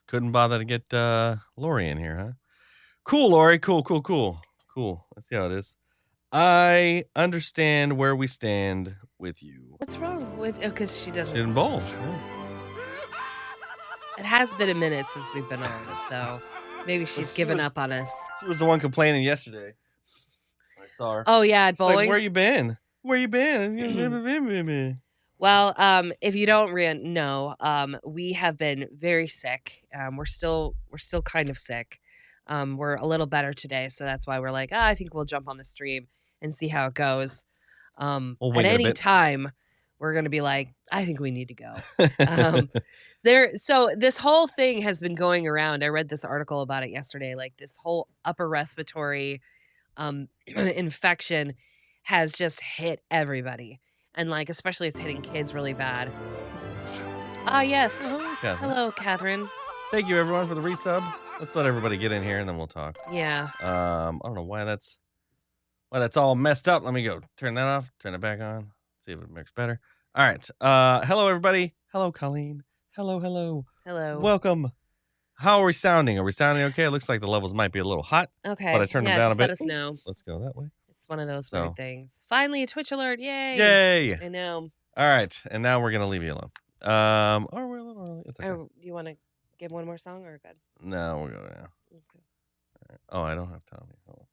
couldn't bother to get Lori in here, huh? Cool, Lori. Cool. Let's see how it is. I understand where we stand with you. What's wrong with? Because she She doesn't. didn't bowl. Yeah. It has been a minute since we've been on, so maybe she's she given was- up on us. She was the one complaining yesterday. I saw her. Oh yeah, at She's like, bowling. where you been? Where you been? Well, if you don't know, we have been very sick. We're still kind of sick. We're a little better today, so that's why we're like, I think we'll jump on the stream and see how it goes. We'll At wing it a any bit. time, we're gonna be like, I think we need to go. So this whole thing has been going around. I read this article about it yesterday. Like this whole upper respiratory infection has just hit everybody. And like, especially it's hitting kids really bad. Yes. Catherine. Hello, Catherine. Thank you, everyone, for the resub. Let's let everybody get in here, and then we'll talk. Yeah. I don't know why that's all messed up. Let me go turn that off, turn it back on, see if it makes better. All right. Hello, everybody. Hello, Colleen. Hello. Hello. Welcome. How are we sounding? Are we sounding okay? It looks like the levels might be a little hot. Okay. But I turned them down a just bit. let us know. Let's go that way. It's one of those So- weird things. Finally, a Twitch alert. Yay. Yay. I know. All right. And now we're going to leave you alone. Are we a little early? It's okay. Do you want to give one more song or good? No, we'll go now. Okay. All right. Oh, I don't have Tommy. Hold on.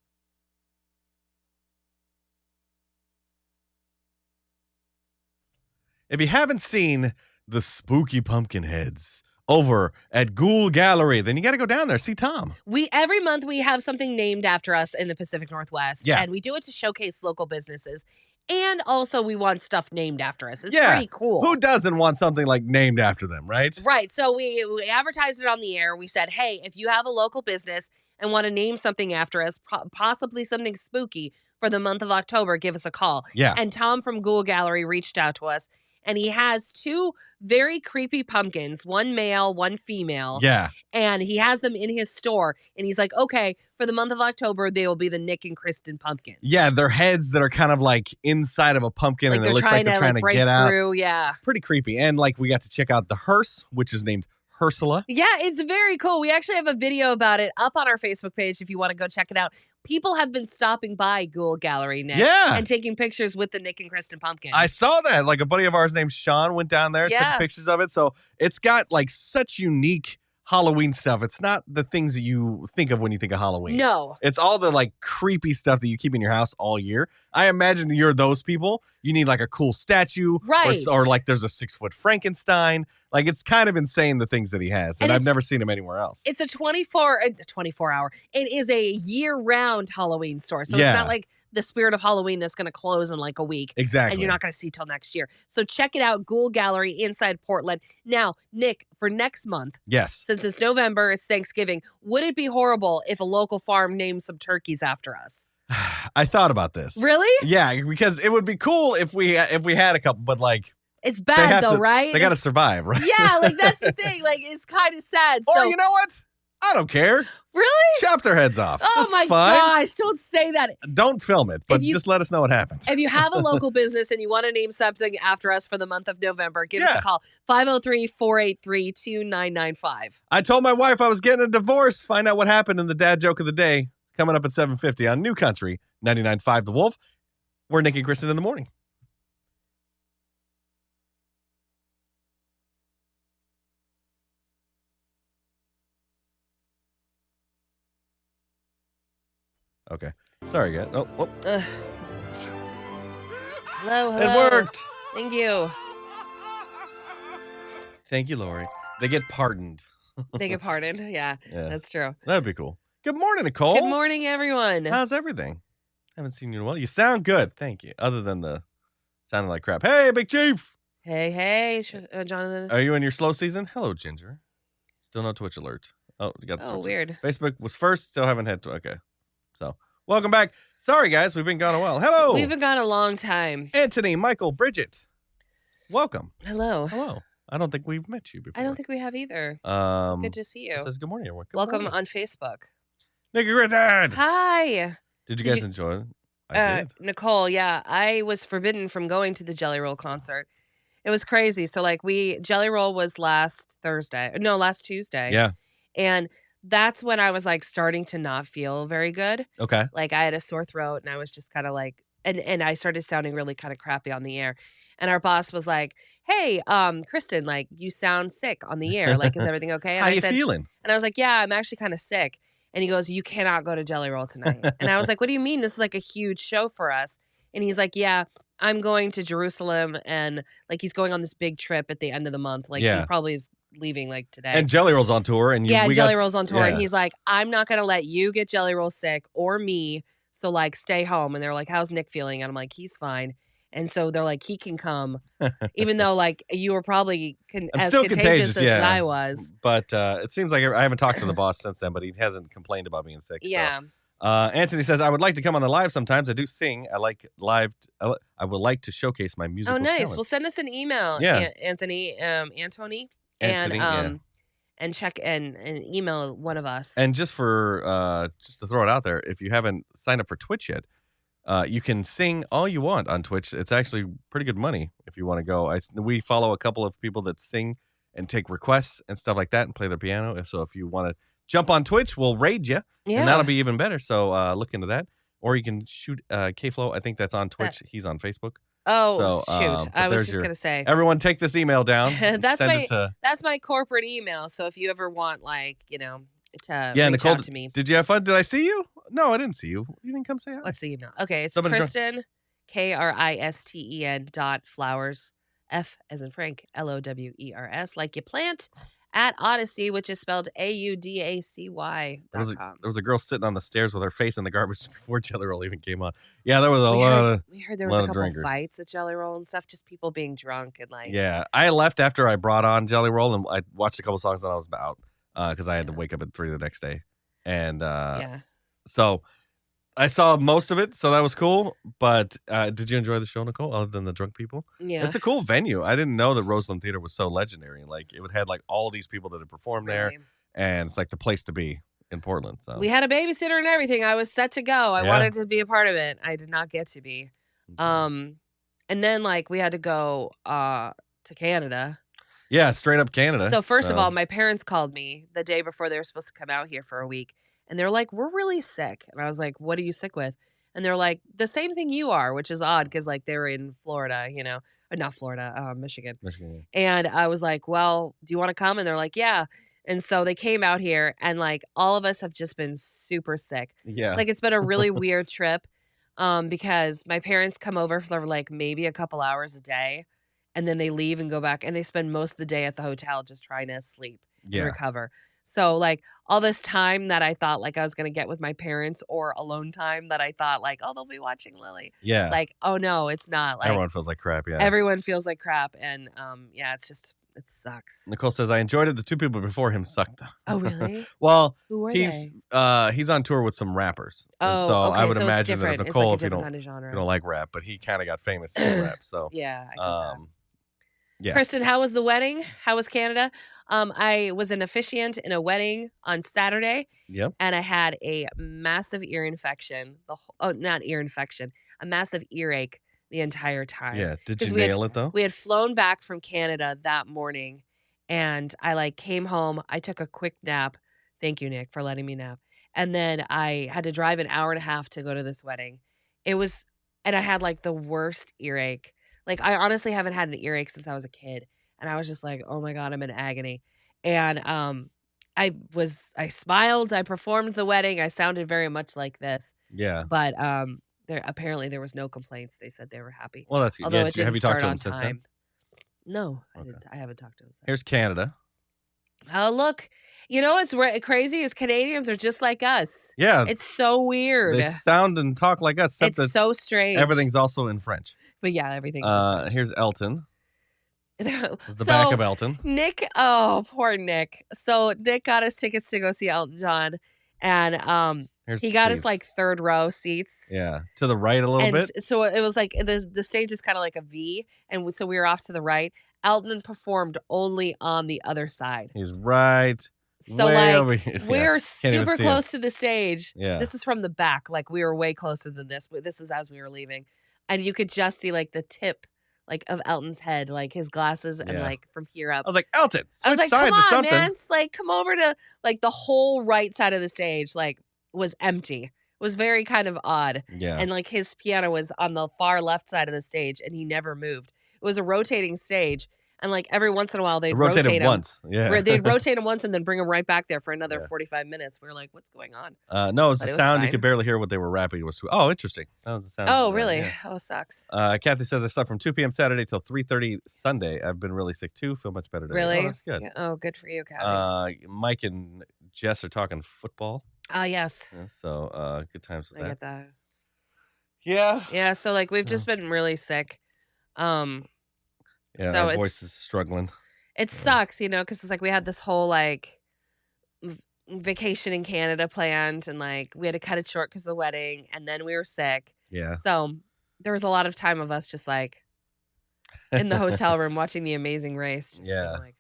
If you haven't seen the spooky pumpkin heads over at Ghoul Gallery, then you got to go down there, see Tom. Every month we have something named after us in the Pacific Northwest. Yeah. And we do it to showcase local businesses. And also we want stuff named after us. It's Yeah. pretty cool. Who doesn't want something like named after them, right? Right. So we advertised it on the air. We said, hey, if you have a local business and want to name something after us, possibly something spooky for the month of October, give us a call. Yeah. And Tom from Ghoul Gallery reached out to us, and he has two very creepy pumpkins, one male, one female. Yeah. And he has them in his store. And he's like, okay, for the month of October, they will be the Nick and Kristen pumpkins. Yeah, they're heads that are kind of like inside of a pumpkin, Like and it they're looks like they're trying to break get out. through. Yeah. It's pretty creepy. And like we got to check out the hearse, which is named Ursula. Yeah, it's very cool. We actually have a video about it up on our Facebook page if you want to go check it out. People have been stopping by Ghoul Gallery, Nick, Yeah. and taking pictures with the Nick and Kristen pumpkin. I saw that. Like a buddy of ours named Sean went down there, Yeah. took pictures of it. So it's got like such unique Halloween stuff. It's not the things that you think of when you think of Halloween. No. It's all the like creepy stuff that you keep in your house all year. I imagine you're those people. You need like a cool statue. Right. Or like there's a 6-foot Frankenstein. Like it's kind of insane the things that he has. And And I've it's- never seen him anywhere else. It's a 24 hour. It is a year-round Halloween store. So Yeah. it's not like the Spirit of Halloween that's going to close in like a week. Exactly. And you're not going to see till next year. So check it out, Ghoul Gallery inside Portland. Now, Nick, for next month, Yes. since it's November, it's Thanksgiving, would it be horrible if a local farm named some turkeys after us? I thought about this. Really? Yeah, because it would be cool if we had a couple, but like It's have bad though, to- right? they got to survive, right? Yeah, like that's the thing. Like it's kind of sad. Or So you know what? I don't care. really? Chop their heads off. Oh That's my fine. gosh, don't say that. Don't film it, but If you- just let us know what happens. If you have a local business and you want to name something after us for the month of November, give us Yeah. a call. 503-483-2995. I told my wife I was getting a divorce. Find out what happened in the dad joke of the day. Coming up at 7:50 on New Country 99.5 The Wolf. We're Nick and Kristen in the morning. Okay. Sorry, guys. Oh, Ugh. Hello, it hello. worked. Thank you. Thank you, Lori. They get pardoned. Beg your pardon. Yeah, Yeah, that's true. that'd be cool. Good morning, Nicole. Good morning, everyone. How's everything? Haven't seen you in a while. You sound good. Thank you. Other than the sounding like crap. Hey, Big Chief. Hey, Jonathan. Are you in your slow season? Hello, Ginger. Still no Twitch alert. Oh, you got the Oh, Twitch. weird. Facebook was first. Still haven't had to. Okay. So, welcome back. Sorry, guys. We've been gone a while. Hello. We've been gone a long time. Anthony, Michael, Bridget. Welcome. Hello. Hello. I don't think we've met you before. I don't think we have either. Good Good to see you. Says good morning, everyone. Good Welcome morning. on Facebook. Nicky Richard. Hi. Did you Did guys you- enjoy it? I did. Nicole, yeah, I was forbidden from going to the Jelly Roll concert. It was crazy. So like Jelly Roll was last Tuesday. Yeah. And that's when I was like starting to not feel very good. Okay. Like I had a sore throat and I was just kind of like, and I started sounding really kind of crappy on the air. And our boss was like, "Hey, Kristen, like you sound sick on the air. Like, is everything okay?" And How I you said, feeling? and I was like, "Yeah, I'm actually kind of sick." And he goes, "You cannot go to Jelly Roll tonight." And I was like, "What do you mean? This is like a huge show for us." And he's like, "Yeah, I'm going to Jerusalem and like he's going on this big trip at the end of the month. Like he probably is leaving like today." And Jelly Roll's on tour, and Jelly Roll's on tour, and he's like, "I'm not gonna let you get Jelly Roll sick or me. So like stay home." And they're like, "How's Nick feeling?" And I'm like, "He's fine." And so they're like, "He can come," even though like you were probably as still contagious as I was. But it seems like I haven't talked to the boss since then, but he hasn't complained about being sick. Yeah. So. Anthony says, "I would like to come on the live sometimes. I do sing. I like live. I would like to showcase my musical nice. talent." Well, send us an email, Yeah. Anthony, Anthony, and check and email one of us. And just for just to throw it out there, if you haven't signed up for Twitch yet, you can sing all you want on Twitch. It's actually pretty good money if you want to go. We follow a couple of people that sing and take requests and stuff like that and play their piano. So if you want to jump on Twitch, we'll raid you, and that'll be even better. So look into that. Or you can shoot K-Flow. I think that's on Twitch. He's on Facebook. Oh, so, shoot. I was just going to say. Everyone take this email down. That's my corporate email. So if you ever want, like, to reach out to me. Did you have fun? Did I see you? No, I didn't see you. You didn't come say hi. What's the email? Okay, it's Kristen, Kristen, Flowers, F as in Frank, LOWERS, like you plant, at Odyssey, which is spelled AUDACY.com. There was a girl sitting on the stairs with her face in the garbage before Jelly Roll even came on. Yeah, there was we heard there was a couple drinkers. Fights at Jelly Roll and stuff, just people being drunk and like. Yeah, I left after I brought on Jelly Roll, and I watched a couple songs and I was out because I had to wake up at 3 the next day. And so I saw most of it, so that was cool. But did you enjoy the show, Nicole, other than the drunk people? Yeah. It's a cool venue. I didn't know that Roseland Theater was so legendary. Like, it would had like all these people that had performed there, and it's like the place to be in Portland. So we had a babysitter and everything. I was set to go. I wanted to be a part of it. I did not get to be. And then like we had to go to Canada. Yeah, straight up Canada. So first of all, my parents called me the day before they were supposed to come out here for a week. And they're like, "We're really sick." And I was like, "What are you sick with?" And they're like, "The same thing you are," which is odd because like they were in Florida, or not Florida, Michigan. Michigan. And I was like, "Well, do you want to come?" And they're like, "Yeah." And so they came out here, and like all of us have just been super sick. Yeah. Like it's been a really weird trip because my parents come over for like maybe a couple hours a day, and then they leave and go back, and they spend most of the day at the hotel just trying to sleep and recover. So like all this time that I thought like I was going to get with my parents, or alone time that I thought like, oh, they'll be watching Lily. Yeah. Like, oh no, it's not. Like everyone feels like crap. Yeah. Everyone feels like crap. And it sucks. Nicole says, "I enjoyed it. The 2 people before him sucked." Oh, really? Well, who were he's on tour with some rappers. Oh, so okay, I would so imagine that Nicole, like if you don't like rap, but he kind of got famous in rap. So yeah. I get that. Yeah. Kristen, how was the wedding? How was Canada? I was an officiant in a wedding on Saturday. Yep. And I had a massive ear infection. Not ear infection, a massive earache the entire time. Yeah. Did you nail it though? We had flown back from Canada that morning, and I like came home. I took a quick nap. Thank you, Nick, for letting me nap. And then I had to drive an hour and a half to go to this wedding. And I had like the worst earache. Like, I honestly haven't had an earache since I was a kid. And I was just like, oh my God, I'm in agony. And I smiled. I performed the wedding. I sounded very much like this. Yeah. But apparently there was no complaints. They said they were happy. Well, that's good. Although it didn't have you talked start to on him since time. then? No, Okay. I haven't talked to him. Here's Canada. Oh, look. You know what's crazy is Canadians are just like us. Yeah. It's so weird. They sound and talk like us. It's so strange. Everything's also in French. But yeah, everything's here's Elton. It's the back of Elton. Nick, oh, poor Nick. So Nick got us tickets to go see Elton John. And he got us like third row seats. Yeah. To the right a little bit. So it was like the stage is kind of like a V. And so we were off to the right. Elton performed only on the other side. He's right. So way like over here. we're super close to the stage. Yeah. This is from the back. Like we were way closer than this. This is as we were leaving. And you could just see like the tip like of Elton's head, like his glasses, and Yeah. like from here up. I was like, Elton, I was switch like, come sides or on, something. man. It's like, come over to like the whole right side of the stage, like was empty. It was very kind of odd. Yeah. And like his piano was on the far left side of the stage and he never moved. It was a rotating stage. And like every once in a while they'd rotate Rotated him. once. Yeah. They'd rotate him once and then bring him right back there for another Yeah. 45 minutes. We were like, what's going on? No, it was But the it was sound. You fine. could barely hear what they were rapping. It was interesting. That was the sound. Oh, really? Yeah. Oh, sucks. Kathy says I slept from 2 p.m. Saturday till 3:30 Sunday. I've been really sick too. Feel much better today. Really? Oh, that's good. Yeah. Oh, good for you, Kathy. Mike and Jess are talking football. Yes. Yeah, so good times with I that. get that. Yeah. Yeah, so like we've just been really sick. Yeah, So our it's voice is struggling. it sucks, because it's like we had this whole like vacation in Canada planned and like we had to cut it short because of the wedding and then we were sick. Yeah. So there was a lot of time of us just like in the hotel room watching The Amazing Race. Just Yeah. being like,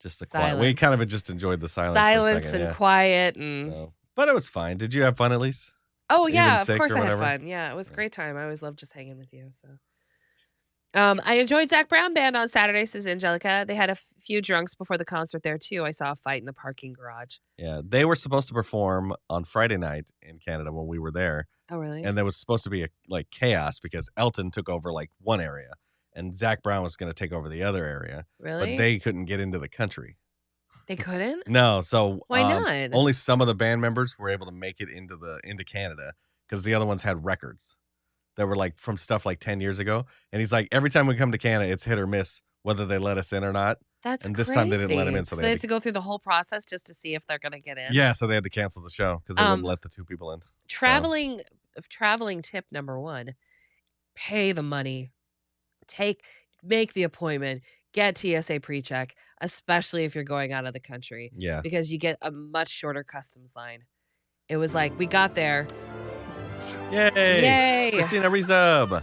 Just a quiet. We kind of just enjoyed the silence for a silence second, and quiet and So, but it was fine. Did you have fun at least? oh Even yeah, of sick course or I had whatever? fun. Yeah, it was a Yeah. great time. I always love just hanging with you. So I enjoyed Zach Brown Band on Saturday, says Angelica. They had a few drunks before the concert there too. I saw a fight in the parking garage. Yeah, they were supposed to perform on Friday night in Canada when we were there, Oh really? and there was supposed to be like chaos because Elton took over like one area, and Zach Brown was going to take over the other area, Really? but they couldn't get into the country. They couldn't? No, so Why not? only some of the band members were able to make it into Canada because the other ones had records that were like from stuff like 10 years ago. And he's like, every time we come to Canada, it's hit or miss whether they let us in or not. That's and this crazy. time they didn't let him in, so So they they had have to go through the whole process just to see if they're gonna get in. Yeah, so they had to cancel the show because they wouldn't Um, let the two people in. Traveling tip number 1, pay the money. Make the appointment. Get TSA pre-check, especially if you're going out of the country, Yeah. because you get a much shorter customs line. It was like we got there. Yay! Yay! Christina Rizub.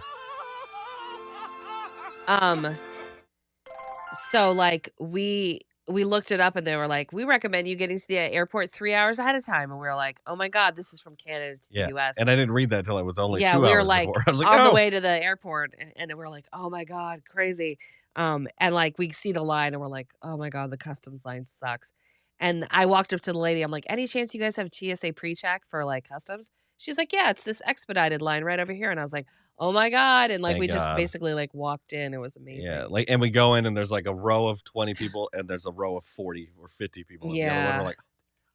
So like we looked it up and they were like, we recommend you getting to the airport 3 hours ahead of time. And we were like, oh my God, this is from Canada to Yeah. the US. And I didn't read that till it was only 2 yeah, hours we were like before. I was like, on oh. the way to the airport and we were like, oh my God, crazy. And like we see the line and we're like, oh my God, the customs line sucks. And I walked up to the lady, I'm like, any chance you guys have TSA pre-check for like customs? She's like, yeah, it's this expedited line right over here. And I was like, oh my God. And like Thank we just God. basically like walked in. It was amazing. Yeah, like, and we go in and there's like a row of 20 people and there's a row of 40 or 50 people. And the other one, Yeah. we're like,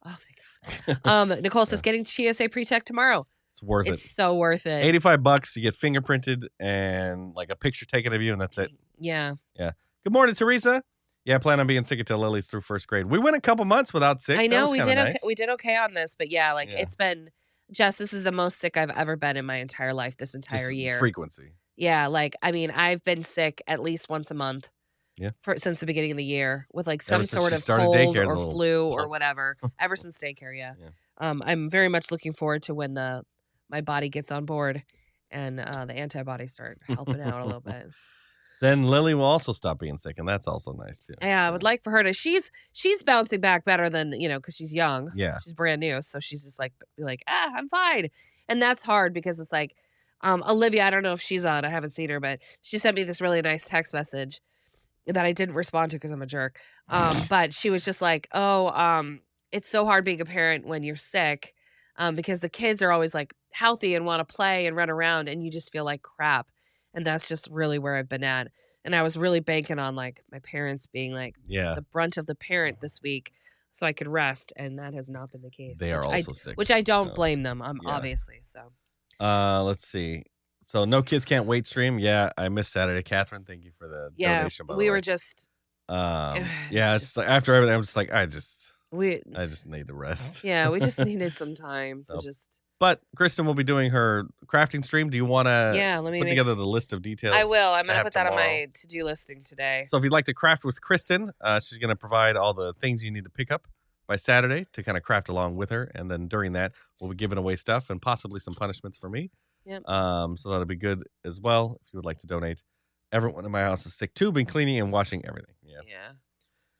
Oh, thank God. Nicole says getting TSA pre-check tomorrow. it's worth It's it. so worth it. $85, you get fingerprinted and like a picture taken of you, and that's it. Yeah. Good morning, Teresa. Yeah, I plan on being sick until Lily's through first grade. We went a couple months without sick. I That know was we kinda did okay. nice. We did okay on this, but yeah, like Yeah. it's been Jess, this is the most sick I've ever been in my entire life this entire Just year. frequency. Yeah, like I mean, I've been sick at least once a month. Yeah. Since the beginning of the year with like some Ever since sort she of started cold daycare, the or little flu or plump. whatever. Ever since daycare, yeah. Yeah. I'm very much looking forward to when my body gets on board and the antibodies start helping out a little bit. Then Lily will also stop being sick, and that's also nice too. Yeah, I would like for her to. She's bouncing back better than because she's young. Yeah. She's brand new, so she's just like I'm fine, and that's hard because it's like Olivia. I don't know if she's on. I haven't seen her, but she sent me this really nice text message that I didn't respond to because I'm a jerk. But she was just like, it's so hard being a parent when you're sick, because the kids are always like healthy and want to play and run around, and you just feel like crap. And that's just really where I've been at. And I was really banking on like my parents being like Yeah. the brunt of the parent this week so I could rest. And that has not been the case. They are which also sick. Which I don't so, blame them, yeah. obviously. So Let's see. So no kids can't wait stream. Yeah, I missed Saturday. Catherine, thank you for the yeah, donation. By the we way. were just yeah, it's just- like after everything, I'm just like, I just need to rest. yeah, we just needed some time to So, just But Kristen will be doing her crafting stream. Do you want to yeah, let me put make, together the list of details? I will. I'm to gonna have put that on tomorrow? my to-do listing today. So if you'd like to craft with Kristen, she's going to provide all the things you need to pick up by Saturday to kind of craft along with her. And then during that, we'll be giving away stuff and possibly some punishments for me. Yep. So that'll be good as well if you would like to donate. Everyone in my house is sick too, been cleaning and washing everything.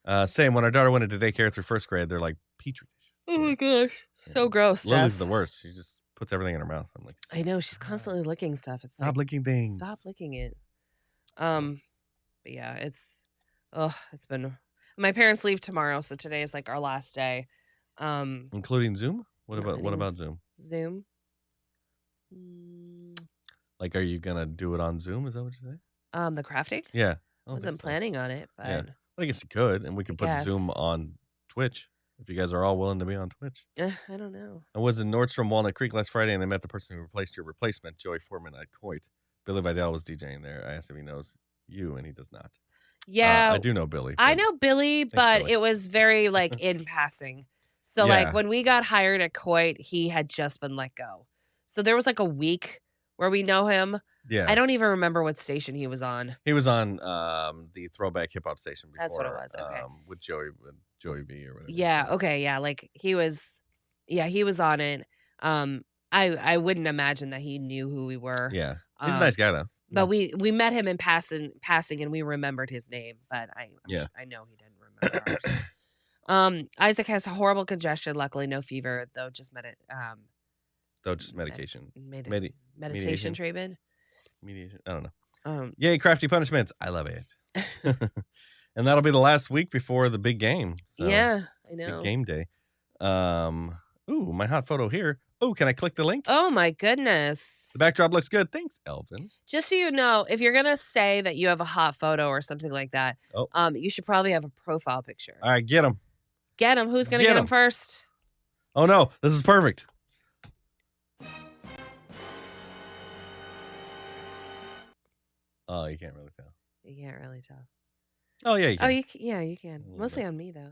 Yeah. Same. When our daughter went into daycare through first grade, they're like petri dishes. Oh my gosh. So Yeah. gross, Lily's Jess. the worst. She just puts everything in her mouth. I'm like, I know she's constantly licking stuff. It's stop like, licking things. stop licking it. But yeah, it's been. My parents leave tomorrow, so today is like our last day. Including Zoom? What including about Zoom? Zoom. Like, are you gonna do it on Zoom? Is that what you're saying? The crafting. Yeah, I wasn't planning on it, but yeah. Well, I guess you could, and we could put Zoom on Twitch if you guys are all willing to be on Twitch. I don't know. I was in Nordstrom Walnut Creek last Friday, and I met the person who replaced your replacement, Joey Foreman at Coit. Billy Vidal was DJing there. I asked if he knows you, and he does not. Yeah, I do know Billy. I know Billy, but Billy. it was very like in passing. So like when we got hired at Coit, he had just been let go. So there was like a week where we know him. Yeah. I don't even remember what station he was on. He was on the Throwback Hip Hop station before. That's what it was. Okay. With Joey V or whatever. Yeah. Okay. Yeah. Like he was on it. I wouldn't imagine that he knew who we were. Yeah. He's a nice guy though. But we met him in passing and we remembered his name, but I know he didn't remember ours. Isaac has horrible congestion, luckily no fever, though just medication. Meditation treatment. Mediation. I don't know. Yay, crafty punishments. I love it. And that'll be the last week before the big game. So, yeah, I know. Big game day. Ooh, my hot photo here. Oh, can I click the link? Oh my goodness. The backdrop looks good. Thanks, Elvin. Just so you know, if you're gonna say that you have a hot photo or something like that, you should probably have a profile picture. All right, get him. Get him. Who's gonna get him first? Oh no, this is perfect. Oh, you can't really tell. You can't really tell. Oh yeah, you can. Oh, you can. Mostly on me though.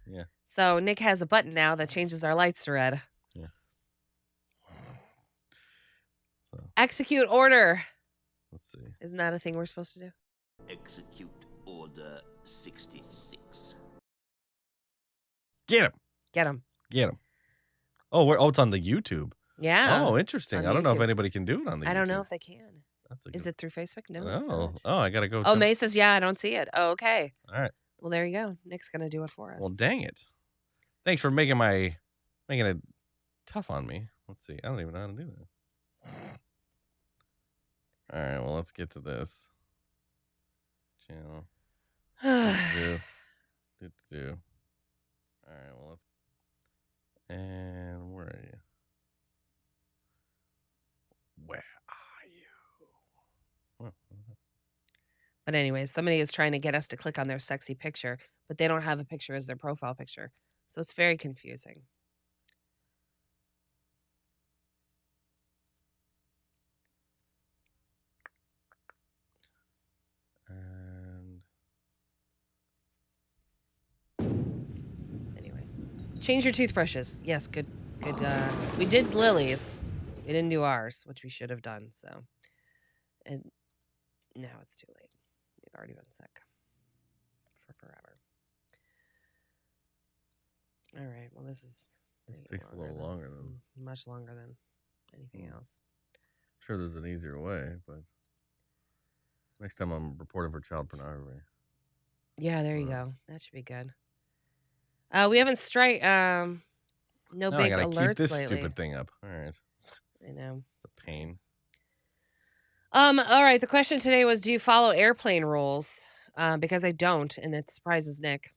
Yeah. So Nick has a button now that changes our lights to red. Yeah. So. Execute order. Let's see. Isn't that a thing we're supposed to do? Execute order 66. Get him. Get him. Get him. Oh, it's on the YouTube. Yeah. Oh, interesting. I don't know if anybody can do it on the YouTube. I don't know if they can. Is good... it through Facebook? No, it's not. not. Oh, I got to go. Oh, May says, yeah, I don't see it. Oh, okay. All right. Well, there you go. Nick's going to do it for us. Well, dang it. Thanks for making it tough on me. Let's see. I don't even know how to do that. All right. Well, let's get to this. Channel. do. All right. Well, let's. And where are you? Where are you? But anyways, somebody is trying to get us to click on their sexy picture, but they don't have a picture as their profile picture. So it's very confusing. And anyways, change your toothbrushes. Yes, good. We did Lily's. We didn't do ours, which we should have done. So, and now it's too late. We've already been sick for forever. All right. Well, this takes a little longer than much longer than anything else. I'm sure there's an easier way, but next time I'm reporting for child pornography. Yeah, there you go. That should be good. We haven't no big I gotta alerts keep this lately. Stupid thing up. All right. I know. It's a pain. All right. The question today was, do you follow airplane rules? Because I don't, and it surprises Nick,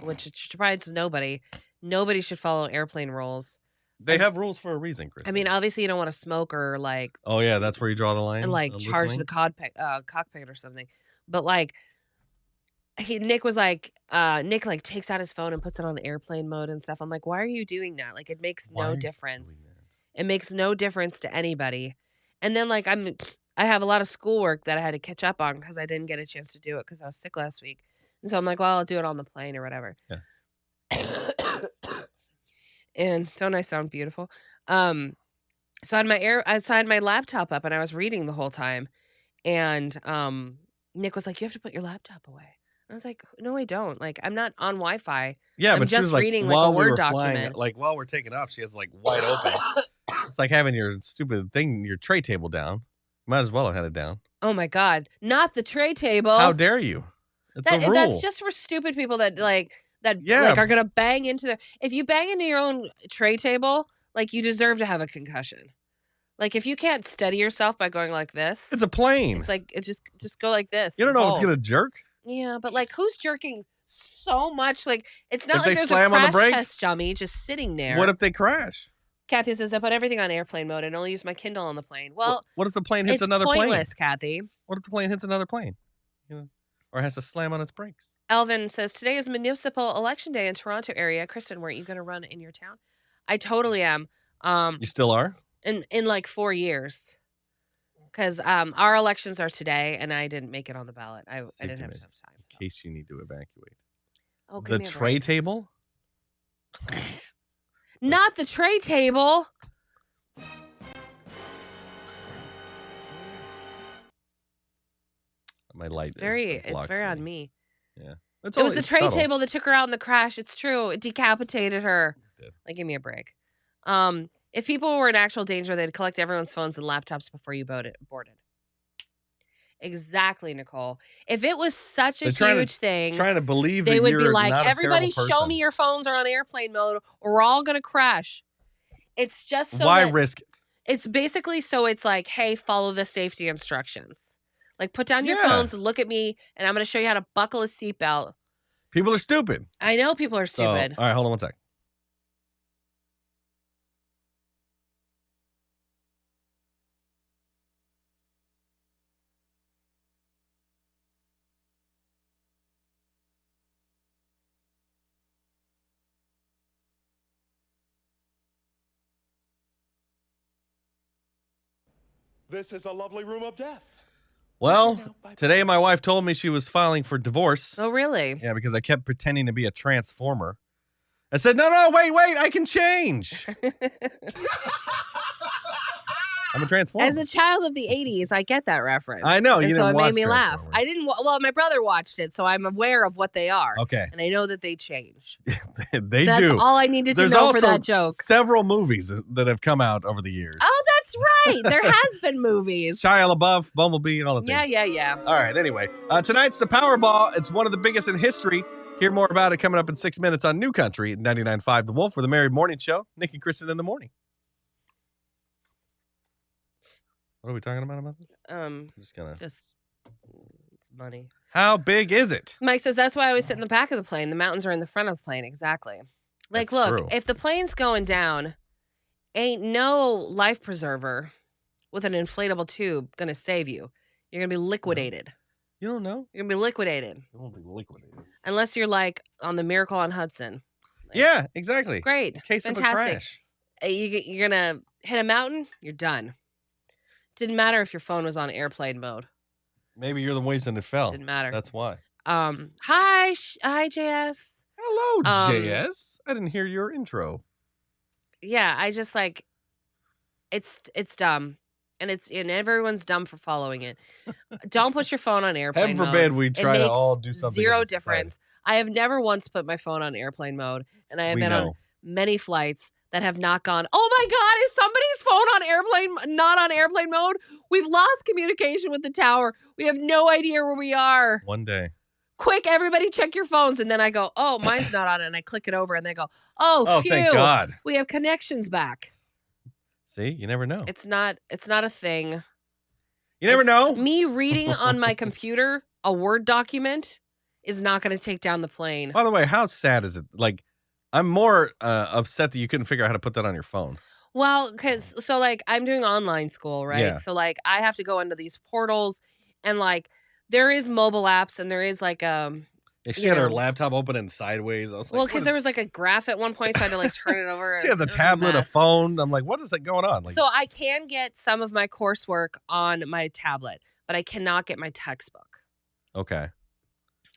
which it surprises nobody. Nobody should follow airplane rules. They have rules for a reason, Chris. I mean, obviously you don't want to smoke or like. Oh yeah, that's where you draw the line. And like charge the cockpit or something. But like, Nick was like, Nick like takes out his phone and puts it on airplane mode and stuff. I'm like, why are you doing that? Like, it makes no difference. It makes no difference to anybody. And then like I have a lot of schoolwork that I had to catch up on because I didn't get a chance to do it because I was sick last week. And so I'm like, well, I'll do it on the plane or whatever. Yeah. And don't I sound beautiful? So I had my laptop up and I was reading the whole time. And Nick was like, you have to put your laptop away. I was like, no, I don't. Like, I'm not on Wi-Fi. Yeah, I'm but just she was like, reading while like a Word we were document. flying, like while we're taking off, she has like wide open. It's like having your stupid thing, your tray table down. Might as well have had it down. Oh my God. Not the tray table. How dare you? It's a rule. That's just for stupid people that like are gonna bang into their. If you bang into your own tray table, like you deserve to have a concussion. Like if you can't steady yourself by going like this, It's a plane. it's like it just go like this. You don't know if it's bold. gonna jerk. Yeah, but like who's jerking so much? Like it's not If like they there's slam a on the crash brakes? test dummy just sitting there. What if they crash? Kathy says I put everything on airplane mode and only use my Kindle on the plane. Well, What if the plane hits it's another pointless, Kathy. What if the plane hits another plane? Or has to slam on its brakes? Elvin says today is municipal election day in Toronto area. Kristen, weren't you going to run in your town? I totally am. You still are? In like 4 years, because our elections are today, and I didn't make it on the ballot. I didn't have enough time. In case you need to evacuate. Oh, The tray table? Not the tray table. My light It's very blocks on me. Yeah. It was the tray table that took her out in the crash. It's true. It decapitated her. It did. Like, give me a break. If people were in actual danger, they'd collect everyone's phones and laptops before you boarded. Exactly, Nicole. If it was such a huge thing, Trying to believe they that would you're be like, not a everybody terrible show person. me your phones are on airplane mode or we're all going to crash. It's just so Why that- risk it? It's basically so it's like, hey, follow the safety instructions. Like, put down your Yeah. phones and look at me, and I'm going to show you how to buckle a seatbelt. People are stupid. I know people are So, stupid. all right, hold on one sec. This is a lovely room of death. Well, today my wife told me she was filing for divorce. Oh, really? Yeah, because I kept pretending to be a transformer. I said, no, wait, I can change. I'm a transformer. As a child of the 80s, I get that reference. I know, you and so didn't it made watch me laugh. Transformers. I didn't. Well, my brother watched it, so I'm aware of what they are. Okay. And I know that they change. They That's do. all I needed to There's know also for that joke. several movies that have come out over the years. Oh, that's right. There has been movies. Shia LaBeouf, Bumblebee, and all the things. Yeah. All right, anyway. Tonight's the Powerball. It's one of the biggest in history. Hear more about it coming up in 6 minutes on New Country 99.5 The Wolf for the Married Morning Show. Nick and Kristen in the morning. What are we talking about this? Just it's money. How big is it? Mike says that's why I always sit in the back of the plane. The mountains are in the front of the plane. Exactly. Like, That's look, true. if the plane's going down, ain't no life preserver with an inflatable tube gonna save you. You're gonna be liquidated. You don't know? You're gonna be liquidated. You won't be liquidated. Unless you're like on the Miracle on Hudson. Like, Yeah, exactly. Great. In case of a Fantastic. crash. You're gonna hit a mountain, you're done. Didn't matter if your phone was on airplane mode. Maybe you're the reason it fell. Didn't matter. That's why. Hi, JS. Hello, JS. I didn't hear your intro. Yeah, I just like it's dumb. And everyone's dumb for following it. Don't put your phone on airplane Heaven mode. forbid we It try to makes all do something. zero as a society. difference. I have never once put my phone on airplane mode, and I have We been on know. many flights that have not gone. Oh my God, is somebody's phone not on airplane mode? We've lost communication with the tower. We have no idea where we are. One day. Quick, everybody, check your phones. And then I go, oh, mine's not on, and I click it over, and they go, oh, Oh, phew, thank God. we have connections back. See, you never know. It's not a thing. You never It's know. Me reading on my computer a Word document is not going to take down the plane. By the way, how sad is it? Like, I'm more upset that you couldn't figure out how to put that on your phone. Well, so like I'm doing online school, right? Yeah. So like I have to go into these portals and like there is mobile apps and there is like Yeah, she You had her know. laptop open and sideways. I was like, well, what because is- there was like a graph at one point, so I had to like turn it over. she has a It was tablet, a mess. phone. I'm like, what is that going on? Like, So I can get some of my coursework on my tablet, but I cannot get my textbook. okay.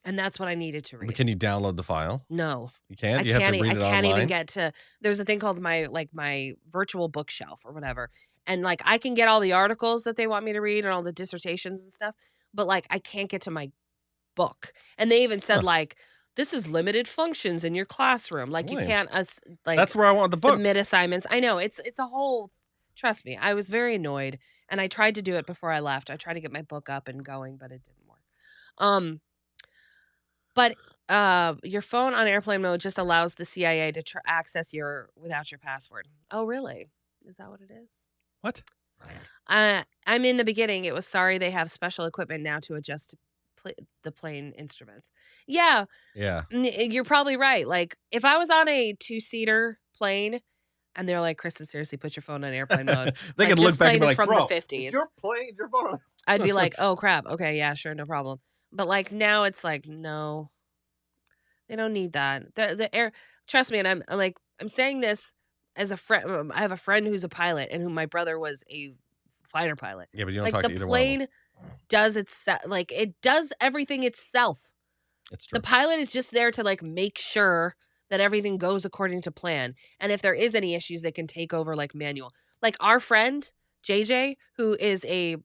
And that's what I needed to read. But can you download the file? No. You can't? I You have can't, to read it I can't even online? get to there's a thing called my virtual bookshelf or whatever. And like I can get all the articles that they want me to read and all the dissertations and stuff, but like I can't get to my book. And they even said Huh. like this is limited functions in your classroom. Like you Boy. can't like That's where I want the book. submit assignments. I know it's a whole trust me. I was very annoyed and I tried to do it before I left. I tried to get my book up and going, but it didn't work. But your phone on airplane mode just allows the CIA to access without your password. Oh, really? Is that what it is? What? I'm in the beginning. It was sorry they have special equipment now to adjust to the plane instruments. Yeah, Yeah. you're probably right. Like if I was on a 2-seater plane and they're like, Kristen, seriously, put your phone on airplane mode. They Like, could this look back and plane be is like, from bro, the 50s. is your plane, your phone. I'd be like, oh crap. Okay, yeah, sure, no problem. But like now it's like, no, they don't need that. The air, trust me, and I'm saying this as a friend. I have a friend who's a pilot and who my brother was a fighter pilot. Yeah, but you don't Like talk the to either one of them. plane does itself, like it does everything itself. It's true. The pilot is just there to like make sure that everything goes according to plan. And if there is any issues, they can take over like manual. Like our friend JJ, who is a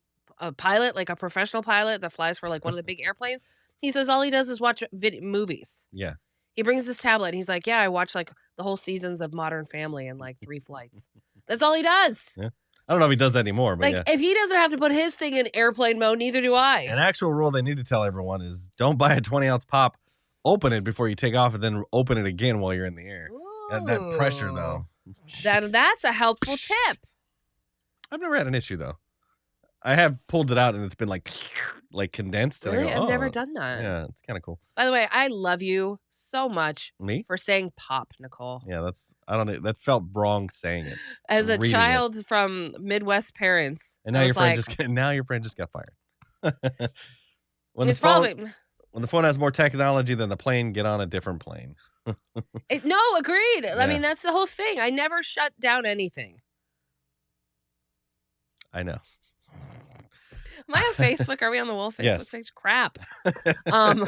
pilot, like a professional pilot that flies for like one of the big airplanes. He says all he does is watch movies. Yeah. He brings his tablet and he's like, yeah, I watch like the whole seasons of Modern Family in like 3 flights. That's all he does. Yeah. I don't know if he does that anymore, but Like yeah. if he doesn't have to put his thing in airplane mode, neither do I. An actual rule they need to tell everyone is don't buy a 20-ounce pop, open it before you take off, and then open it again while you're in the air. That pressure, though. That's a helpful tip. I've never had an issue, though. I have pulled it out, and it's been like condensed. And Really? I go, I've never "Oh, done that. Yeah, it's kind of cool. By the way, I love you so much Me? for saying pop, Nicole. Yeah, I don't know. That felt wrong saying it. As a reading it. child from Midwest parents, And I now was your friend just got fired. when it's the phone probably when the phone has more technology than the plane, get on a different plane. no, agreed. I Yeah. mean, that's the whole thing. I never shut down anything. I know. Am I on Facebook? Are we on the Wolf Facebook Yes. page? Crap. Um,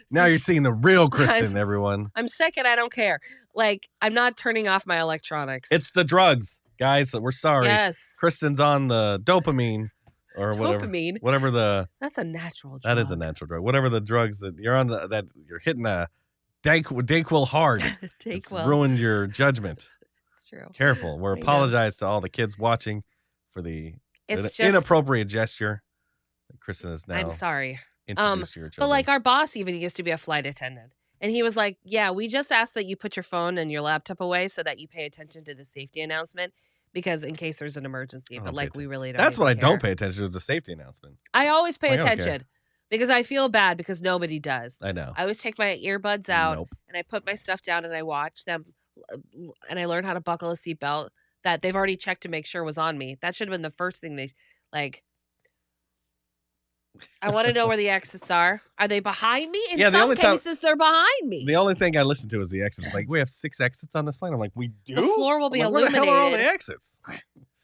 Now you're seeing the real Kristen, everyone. I'm sick and I don't care. Like, I'm not turning off my electronics. It's the drugs, guys. We're sorry. yes. Kristen's on the dopamine or whatever. Dopamine. Whatever That's a natural drug. that is a natural drug. Whatever the drugs that you're on, that you're hitting a Dayquil hard. It's Dayquil. ruined your judgment. It's true. Careful. We're I know. apologize to all the kids watching for the It's just inappropriate gesture that Kristen has now I'm sorry. introduced to your children. But like our boss even used to be a flight attendant. And he was like, yeah, we just ask that you put your phone and your laptop away so that you pay attention to the safety announcement because in case there's an emergency. I But don't like pay we attention. really don't. That's what I even don't care. pay attention to is the safety announcement. I always pay I don't care. attention because I feel bad because nobody does. I know. I always take my earbuds out Nope. and I put my stuff down and I watch them and I learn how to buckle a seatbelt that they've already checked to make sure was on me. That should have been the first thing they like. I want to know where the exits are. Are they behind me? In Yeah, the some only time- cases, they're behind me. The only thing I listen to is the exits. Like, we have 6 exits on this plane. I'm like, we do? The floor will be I'm like, where the hell are all the illuminated. exits?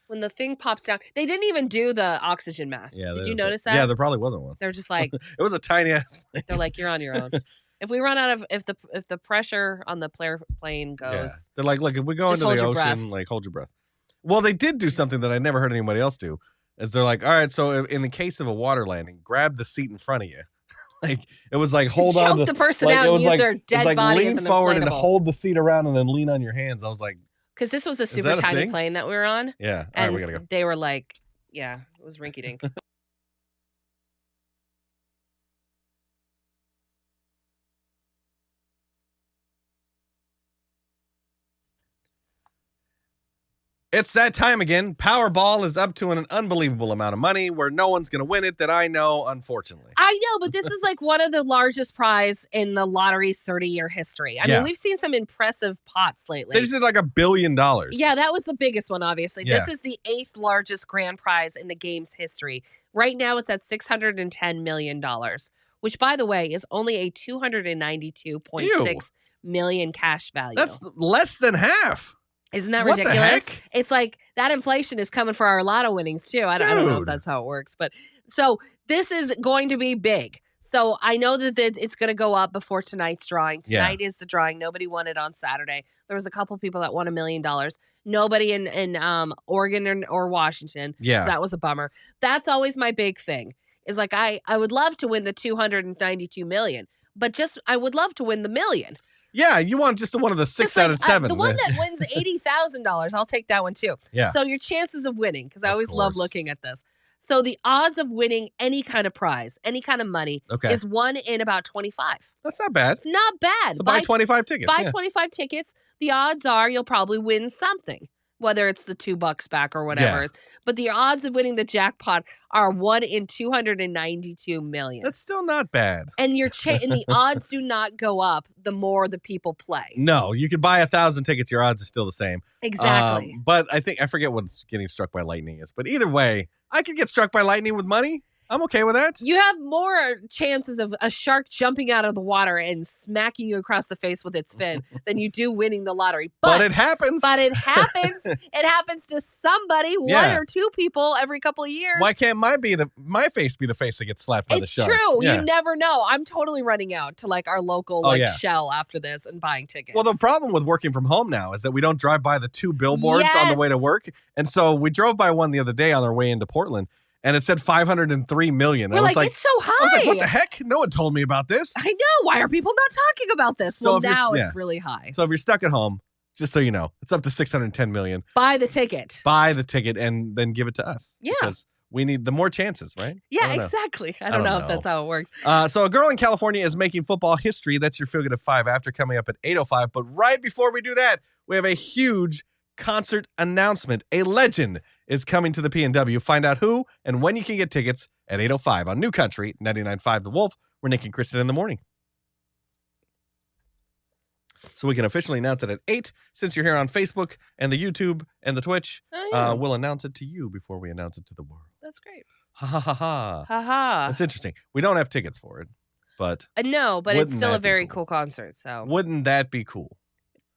When the thing pops down. They didn't even do the oxygen mask. Yeah, Did there you was notice a- that? Yeah, there probably wasn't one. They're just like, It was a tiny ass plane. they're like, you're on your own. If we run out of, if the pressure on the plane goes, Yeah. They're like, look, if we go Just into hold the your ocean, breath. like, hold your breath. Well, they did do something that I never heard anybody else do. Is they're like, all right, so in the case of a water landing, grab the seat in front of you. Like, it was like, hold on. choke to- the person like, out it and was use like, their it was dead like body lean as an forward and inflatable. hold the seat around and then lean on your hands. I was like, Because this was a Is super that a tiny thing? plane that we were on. yeah, all right, And we gotta go. they were like, yeah, it was rinky dink. It's that time again. Powerball is up to an unbelievable amount of money where no one's going to win it that I know, unfortunately. I know, but this is like one of the largest prize in the lottery's 30-year history. I Yeah. mean, we've seen some impressive pots lately. They just did like $1 billion. Yeah, that was the biggest one, obviously. Yeah. This is the 8th largest grand prize in the game's history. Right now, it's at $610 million, which, by the way, is only a $292.6 million cash value. That's less than half. Isn't that What the ridiculous? heck? It's like that inflation is coming for our lotto winnings too. I don't know if Dude. that's how it works, but so this is going to be big. So I know that it's going to go up before tonight's drawing. Yeah. Tonight is the drawing. Nobody won it on Saturday. There was a couple people that won $1 million. Nobody in Oregon or Washington. Yeah. So that was a bummer. That's always my big thing. Is like I would love to win the 292 million, but just I would love to win the million. Yeah, you want just one of the 6 Just out like, of 7. the one that wins $80,000, I'll take that one too. Yeah. So your chances of winning, because I Of always love course. looking at this. So the odds of winning any kind of prize, any kind of money, Okay. is 1 in about 25. That's not bad. Not bad. So buy 25 tickets. Buy yeah. 25 tickets. The odds are you'll probably win something. whether it's the $2 back or whatever. Yeah. But the odds of winning the jackpot are 1 in 292 million. That's still not bad. And and the odds do not go up the more the people play. No, you could buy 1,000 tickets. Your odds are still the same. Exactly. But I forget what getting struck by lightning is. But either way, I could get struck by lightning with money. I'm okay with that. You have more chances of a shark jumping out of the water and smacking you across the face with its fin than you do winning the lottery. But it happens. But it happens. It happens to somebody, one or two people every couple of years. Why can't my face be the face that gets slapped by the shark? It's true. Yeah. You never know. I'm totally running out to like our local Shell after this and buying tickets. Well, the problem with working from home now is that we don't drive by the 2 billboards on the way to work. And so we drove by one the other day on our way into Portland. And it said 503 million. We're like, it's so high. I was like, what the heck? No one told me about this. I know. Why are people not talking about this? So well, now it's really high. So if you're stuck at home, just so you know, it's up to 610 million. Buy the ticket. Buy the ticket and then give it to us. Yeah. Because we need the more chances, right? Yeah, exactly. I don't know if that's how it works. So a girl in California is making football history. That's your Feel Good at 5 after coming up at 8:05. But right before we do that, we have a huge concert announcement. A legend is coming to the PNW. Find out who and when you can get tickets at 8:05 on New Country 99.5 The Wolf. We're Nick and Kristen in the morning. So we can officially announce it at 8. Since you're here on Facebook and the YouTube and the Twitch, we'll announce it to you before we announce it to the world. That's great. Ha ha ha ha. Ha ha. That's interesting. We don't have tickets for it, but no, but it's still a very cool concert. So wouldn't that be cool?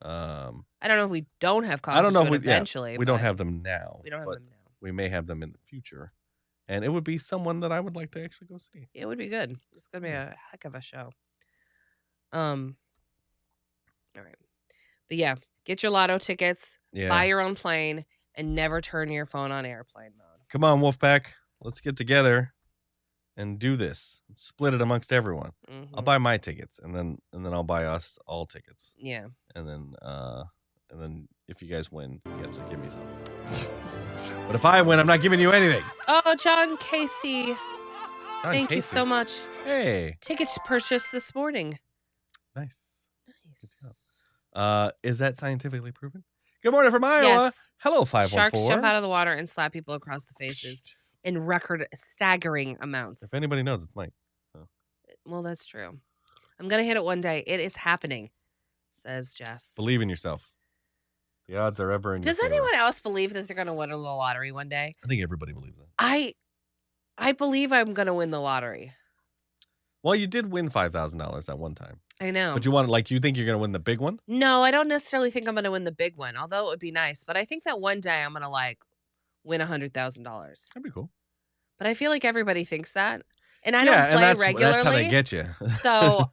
I don't know if we don't have concerts. I don't know if we eventually. we don't have them now. We don't have them now. We may have them in the future, and it would be someone that I would like to actually go see. It would be good. It's gonna be a heck of a show. All right, but yeah, get your lotto tickets. Yeah. Buy your own plane, and never turn your phone on airplane mode. Come on, Wolfpack. Let's get together and do this. Split it amongst everyone. Mm-hmm. I'll buy my tickets, and then I'll buy us all tickets. Yeah. And then if you guys win, you have to give me some. But if I win, I'm not giving you anything. Oh, John Casey. Thank you so much. Hey. Tickets purchased this morning. Nice. Is that scientifically proven? Good morning from Iowa. Yes. Hello, 514. Sharks jump out of the water and slap people across the faces in staggering amounts. If anybody knows, it's Mike. Well, that's true. I'm going to hit it one day. It is happening, says Jess. Believe in yourself. The odds are ever in your Does favor. anyone else believe that they're going to win the lottery one day? I think everybody believes that. I believe I'm going to win the lottery. Well, you did win $5,000 at one time. I know. But you think you're going to win the big one? No, I don't necessarily think I'm going to win the big one, although it would be nice. But I think that one day I'm going to win $100,000. That'd be cool. But I feel like everybody thinks that. And I don't play regularly. That's how they get you. So,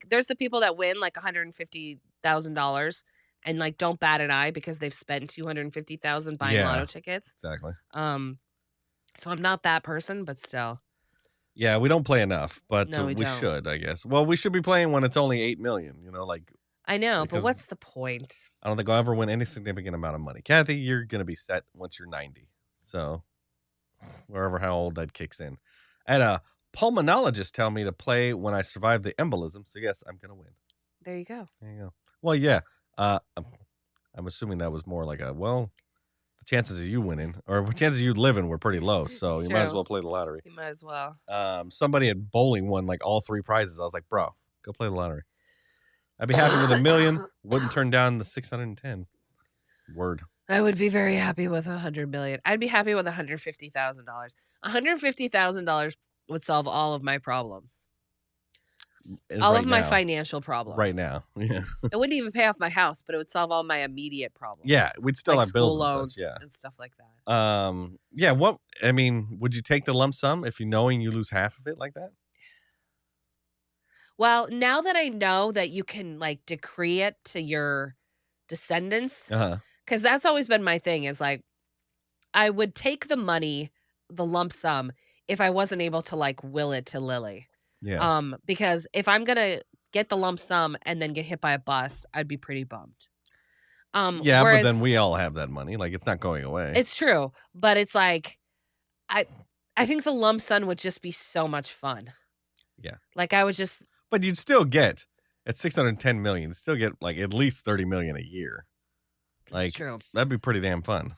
there's the people that win $150,000 and don't bat an eye because they've spent $250,000 buying lotto tickets. Exactly. So I'm not that person, but still. Yeah, we don't play enough, but No, we don't. should, I guess. Well, we should be playing when it's only 8 million. I know, because but what's the point? I don't think I'll ever win any significant amount of money. Kathy, you're gonna be set once you're 90. So wherever how old that kicks in. I had a pulmonologist tell me to play when I survive the embolism. So yes, I'm gonna win. There you go. There you go. Well, yeah. I'm assuming that was more like the chances of you winning or chances of you living were pretty low. So It's you might as true. well play the lottery. You might as well. Somebody at bowling won all 3 prizes. I was like, bro, go play the lottery. I'd be happy with $1 million. Wouldn't turn down the 610. Word. I would be very happy with $100 million. I'd be happy with $150,000. $150,000 would solve all of my problems. All of my financial problems. Right now. Yeah. It wouldn't even pay off my house, but it would solve all my immediate problems. Yeah. We'd still have bills school and loans such. Yeah. and stuff like that. Yeah. Would you take the lump sum if you knowing you lose half of it like that? Well, now that I know that you can decree it to your descendants, because that's always been my thing is I would take the money, the lump sum, if I wasn't able to will it to Lily. Yeah. Because if I'm gonna get the lump sum and then get hit by a bus, I'd be pretty bummed. Yeah, but then we all have that money. It's not going away. It's true, but it's I think the lump sum would just be so much fun. Yeah. I would just. But you'd still get at 610 million, you'd still get at least 30 million a year. Like, true. that'd be pretty damn fun.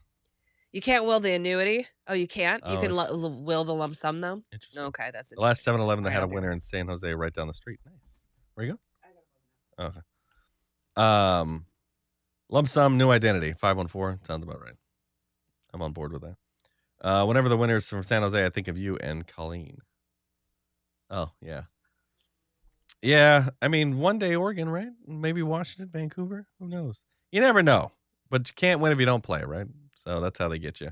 You can't will the annuity. Oh, you can't. You Oh, can it's- will the lump sum though. Interesting. Okay, that's The last interesting. 7-Eleven that All had right, a I'll be winner right. in San Jose right down the street. Nice. Where you go? Okay. Lump sum, new identity, 514. Sounds about right. I'm on board with that. Whenever the winner's from San Jose, I think of you and Colleen. Oh, yeah. Yeah, I mean, one day Oregon, right? Maybe Washington, Vancouver. Who knows? You never know. But you can't win if you don't play, right? So that's how they get you.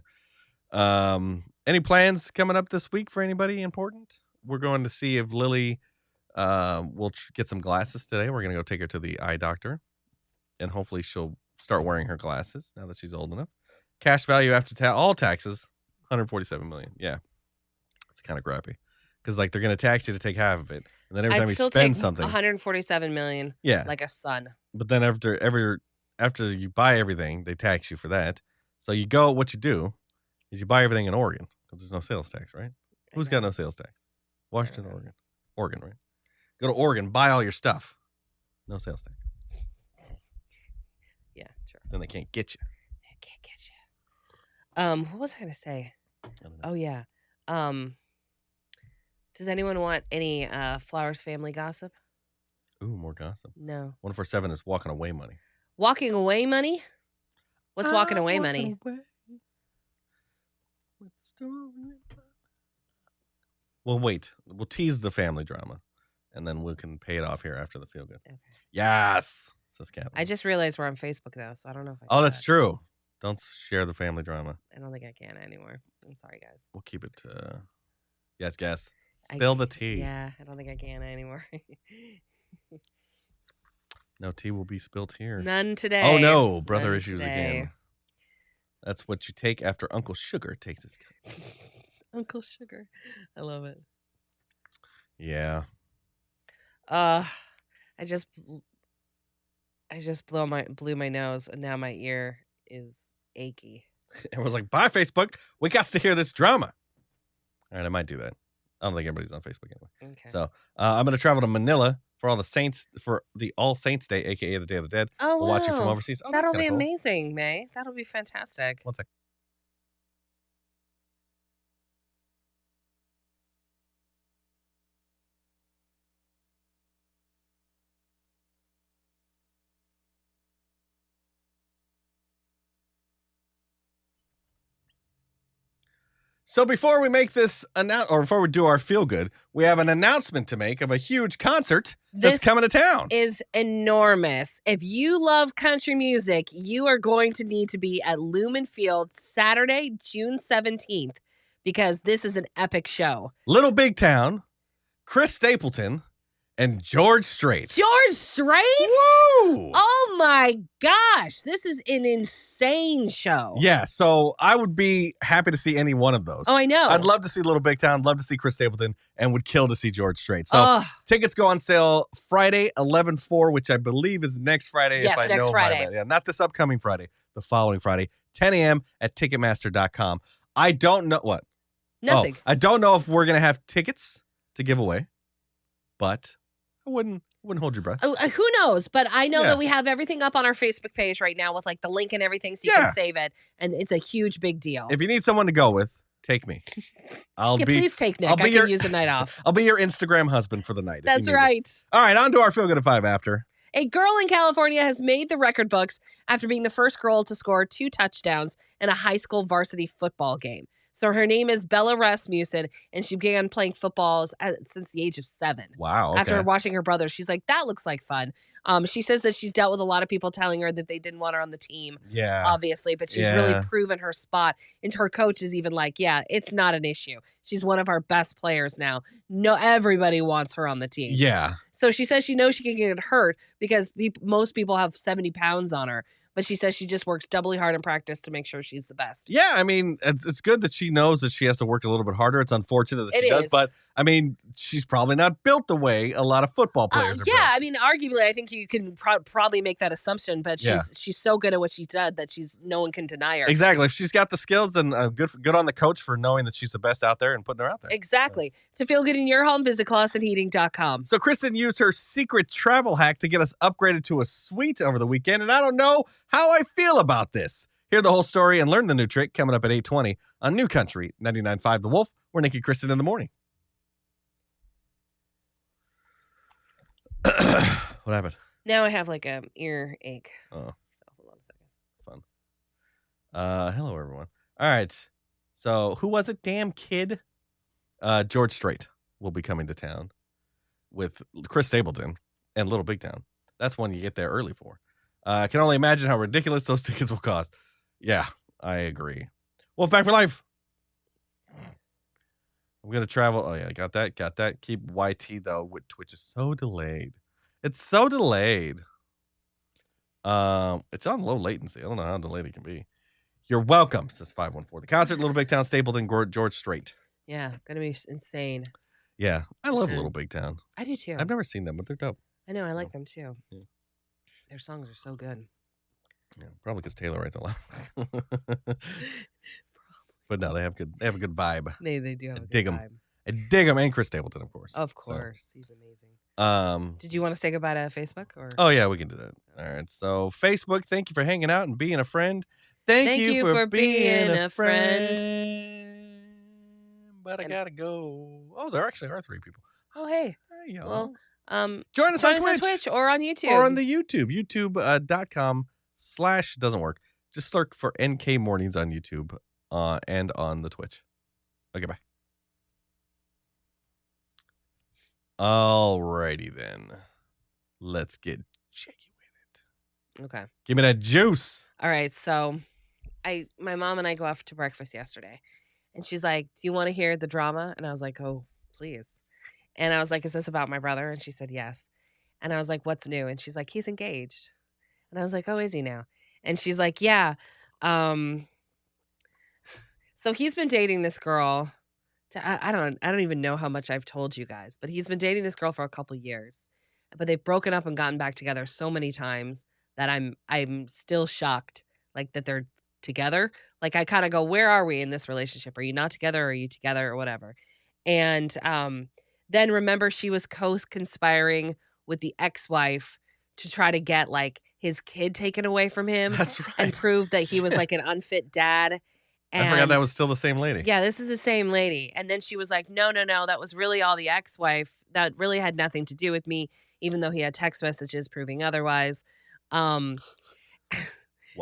Any plans coming up this week for anybody important? We're going to see if Lily will get some glasses today. We're going to go take her to the eye doctor. And hopefully she'll start wearing her glasses now that she's old enough. Cash value after all taxes, $147 million. Yeah. It's kind of crappy. Because like they're going to tax you to take half of it. And then every time I'd you still spend take something. 147 million. Yeah. Like a son. But then after you buy everything, they tax you for that. So what you do is you buy everything in Oregon because there's no sales tax, right? Who's got no sales tax? Washington, Oregon. Oregon, right? Go to Oregon, buy all your stuff. No sales tax. Yeah, sure. Then they can't get you. I can't get you. What was I gonna say? I don't know. Oh yeah. Does anyone want any Flowers family gossip? Ooh, more gossip. No. 147 is walking away money. Walking away money? What's walking away money? Well, wait. We'll tease the family drama, and then we can pay it off here after the feel good. Okay. Yes, says Catherine. I just realized we're on Facebook though, so I don't know if I Oh, can do that's that. true. Don't share the family drama. I don't think I can anymore. I'm sorry, guys. We'll keep it. Yes, guess. I Spill the c- tea. Yeah, I don't think I can anymore. No tea will be spilt here. None today. Oh no, brother None issues today. again. That's what you take after Uncle Sugar takes his cup. Uncle Sugar. I love it. Yeah. I just blew my nose and now my ear is achy. Everyone's like, bye, Facebook. We got to hear this drama. All right, I might do that. I don't think everybody's on Facebook anyway. Okay. So I'm going to travel to Manila for the All Saints Day, aka the Day of the Dead. Oh, We'll watch it from wow. overseas. Oh, That'll that's be kinda cool. amazing, May. That'll be fantastic. One sec. So before we make this before we do our feel good, we have an announcement to make of a huge concert that's This coming to town. is enormous. If you love country music, you are going to need to be at Lumen Field Saturday, June 17th, because this is an epic show. Little Big Town, Chris Stapleton, and George Strait. George Strait? Woo! Oh my gosh, this is an insane show. Yeah, so I would be happy to see any one of those. Oh, I know. I'd love to see Little Big Town, love to see Chris Stapleton, and would kill to see George Strait. So Ugh. tickets go on sale Friday, 11/4, which I believe is next Friday. Yes, if I next know Friday. Yeah, not this upcoming Friday, the following Friday, 10 a.m. at Ticketmaster.com. I don't know what. Nothing. Oh, I don't know if we're gonna have tickets to give away, but I wouldn't hold your breath. Oh, who knows? But I know Yeah. that we have everything up on our Facebook page right now with like the link and everything, so you Yeah. can save it, and it's a huge big deal. If you need someone to go with, take me. Yeah, please take Nick. I'll I be can your- use the night off. I'll be your Instagram husband for the night. if you That's need it. right. All right, on to our Feel Good at 5 after. A girl in California has made the record books after being the first girl to score 2 touchdowns in a high school varsity football game. So her name is Bella Rasmussen, and she began playing football since the age of 7. Wow. Okay. After watching her brother, she's like, that looks like fun. She says that she's dealt with a lot of people telling her that they didn't want her on the team, yeah. obviously, but she's Yeah. really proven her spot. And her coach is even like, yeah, it's not an issue. She's one of our best players now. No, everybody wants her on the team. Yeah. So she says she knows she can get hurt because most people have 70 pounds on her. But she says she just works doubly hard in practice to make sure she's the best. Yeah, I mean, it's good that she knows that she has to work a little bit harder. It's unfortunate that she It does, is. but I mean, she's probably not built the way a lot of football players are Yeah, built. I mean, arguably, I think you can probably make that assumption. But she's so good at what she does that no one can deny her. Exactly. If she's got the skills, then good on the coach for knowing that she's the best out there and putting her out there. Exactly. To feel good in your home, visit ClausenHeating.com. So Kristen used her secret travel hack to get us upgraded to a suite over the weekend, and I don't know how I feel about this. Hear the whole story and learn the new trick coming up at 8:20 on New Country 99.5 The Wolf. We're Nick and Kristen in the morning. What happened? Now I have like a ear ache. Oh. So hold on a second. Hello, everyone. All right. So who was it? Damn Kid. George Strait will be coming to town with Chris Stapleton and Little Big Town. That's one you get there early for. I can only imagine how ridiculous those tickets will cost. Yeah, I agree. Wolfpack for life. I'm going to travel. Oh, yeah, got that. Keep YT, though, with Twitch is so delayed. It's so delayed. It's on low latency. I don't know how delayed it can be. You're welcome, says 514. The concert, Little Big Town, Stapleton, George Strait. Yeah, gonna be insane. Yeah, I love Mhm. Little Big Town. I do too. I've never seen them, but they're dope. I know, I like them too. Yeah. Their songs are so good. Yeah, probably because Taylor writes a lot. But no, they have a good vibe. They do have a dig good 'em. vibe. I dig them, and Chris Stapleton, of course. Of course, he's amazing. So, Did you want to say goodbye to Facebook or? oh yeah, we can do that. All right. So Facebook, thank you for hanging out and being a friend. Thank you for being a friend. But I gotta go. Oh, there actually are 3 people. Oh, hey. Hey, y'all. Well, join us join on us Twitch. or on YouTube. Or on the YouTube. YouTube.com/ doesn't work. Just look for NK Mornings on YouTube and on the Twitch. Okay, bye. Alrighty then. Let's get jiggy with it. Okay. Give me that juice. All right. So, my mom and I go off to breakfast yesterday, and she's like, "Do you want to hear the drama?" And I was like, "Oh, please." And I was like, "Is this about my brother?" And she said, "Yes." And I was like, "What's new?" And she's like, "He's engaged." And I was like, "Oh, is he now?" And she's like, "Yeah." So he's been dating this girl. I don't even know how much I've told you guys, but he's been dating this girl for a couple years. But they've broken up and gotten back together so many times that I'm still shocked, like that they're together. Like I kind of go, where are we in this relationship? Are you not together? Or are you together or whatever? And then remember she was conspiring with the ex-wife to try to get like his kid taken away from him That's right. and prove that he was like an unfit dad. I forgot that was still the same lady. Yeah, this is the same lady. And then she was like, no, that was really all the ex-wife. That really had nothing to do with me, even though he had text messages proving otherwise. Wow.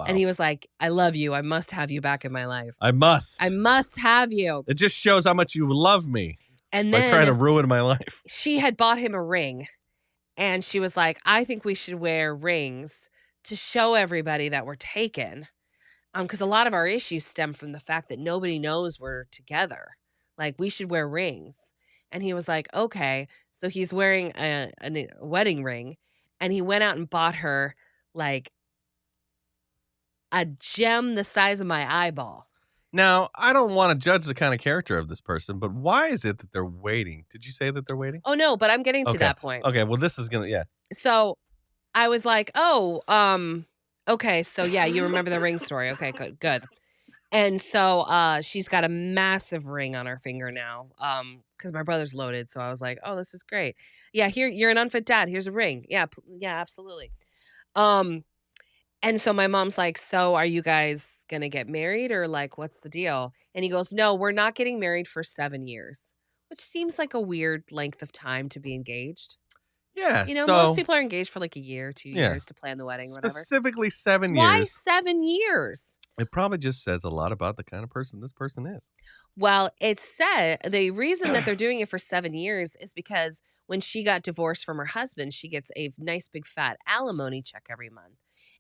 And he was like, I love you. I must have you back in my life. I must have you. It just shows how much you love me And by trying to then ruin my life. she had bought him a ring. And she was like, I think we should wear rings to show everybody that we're taken. Because a lot of our issues stem from the fact that nobody knows we're together. Like, we should wear rings. And he was like, okay. So he's wearing a wedding ring. And he went out and bought her, like, a gem the size of my eyeball. Now, I don't want to judge the kind of character of this person, but why is it that they're waiting? Did you say that they're waiting? Oh, no, but I'm getting to that point. Okay, well, this is going to, yeah. So I was like, oh, okay, so yeah, you remember the ring story. Okay, good. And so she's got a massive ring on her finger now because my brother's loaded. So I was like, oh, this is great. Yeah, here, you're an unfit dad. Here's a ring. Yeah, absolutely. And so my mom's like, so are you guys going to get married or like, what's the deal? And he goes, no, we're not getting married for 7 years, which seems like a weird length of time to be engaged. Yeah. You know, so, most people are engaged for like a year, 2 Yeah. years to plan the wedding, whatever. specifically 7 Why years. 7 years? It probably just says a lot about the kind of person this person is. Well, it said the reason that they're doing it for 7 years is because when she got divorced from her husband, she gets a nice big fat alimony check every month.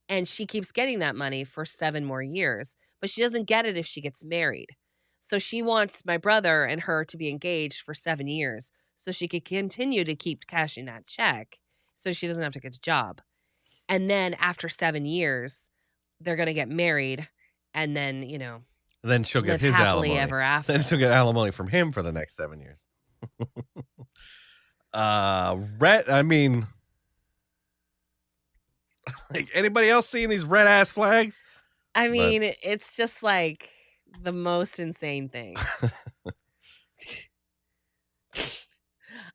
And she keeps getting that money for 7 more years, but she doesn't get it if she gets married. So she wants my brother and her to be engaged for 7 years so she could continue to keep cashing that check so she doesn't have to get a job. And then after 7 years, they're going to get married and then, you know, Then she'll get live his happily alimony. ever after. Then she'll get alimony from him for the next 7 years. I mean, like anybody else seeing these red ass flags? I mean, it's just like the most insane thing.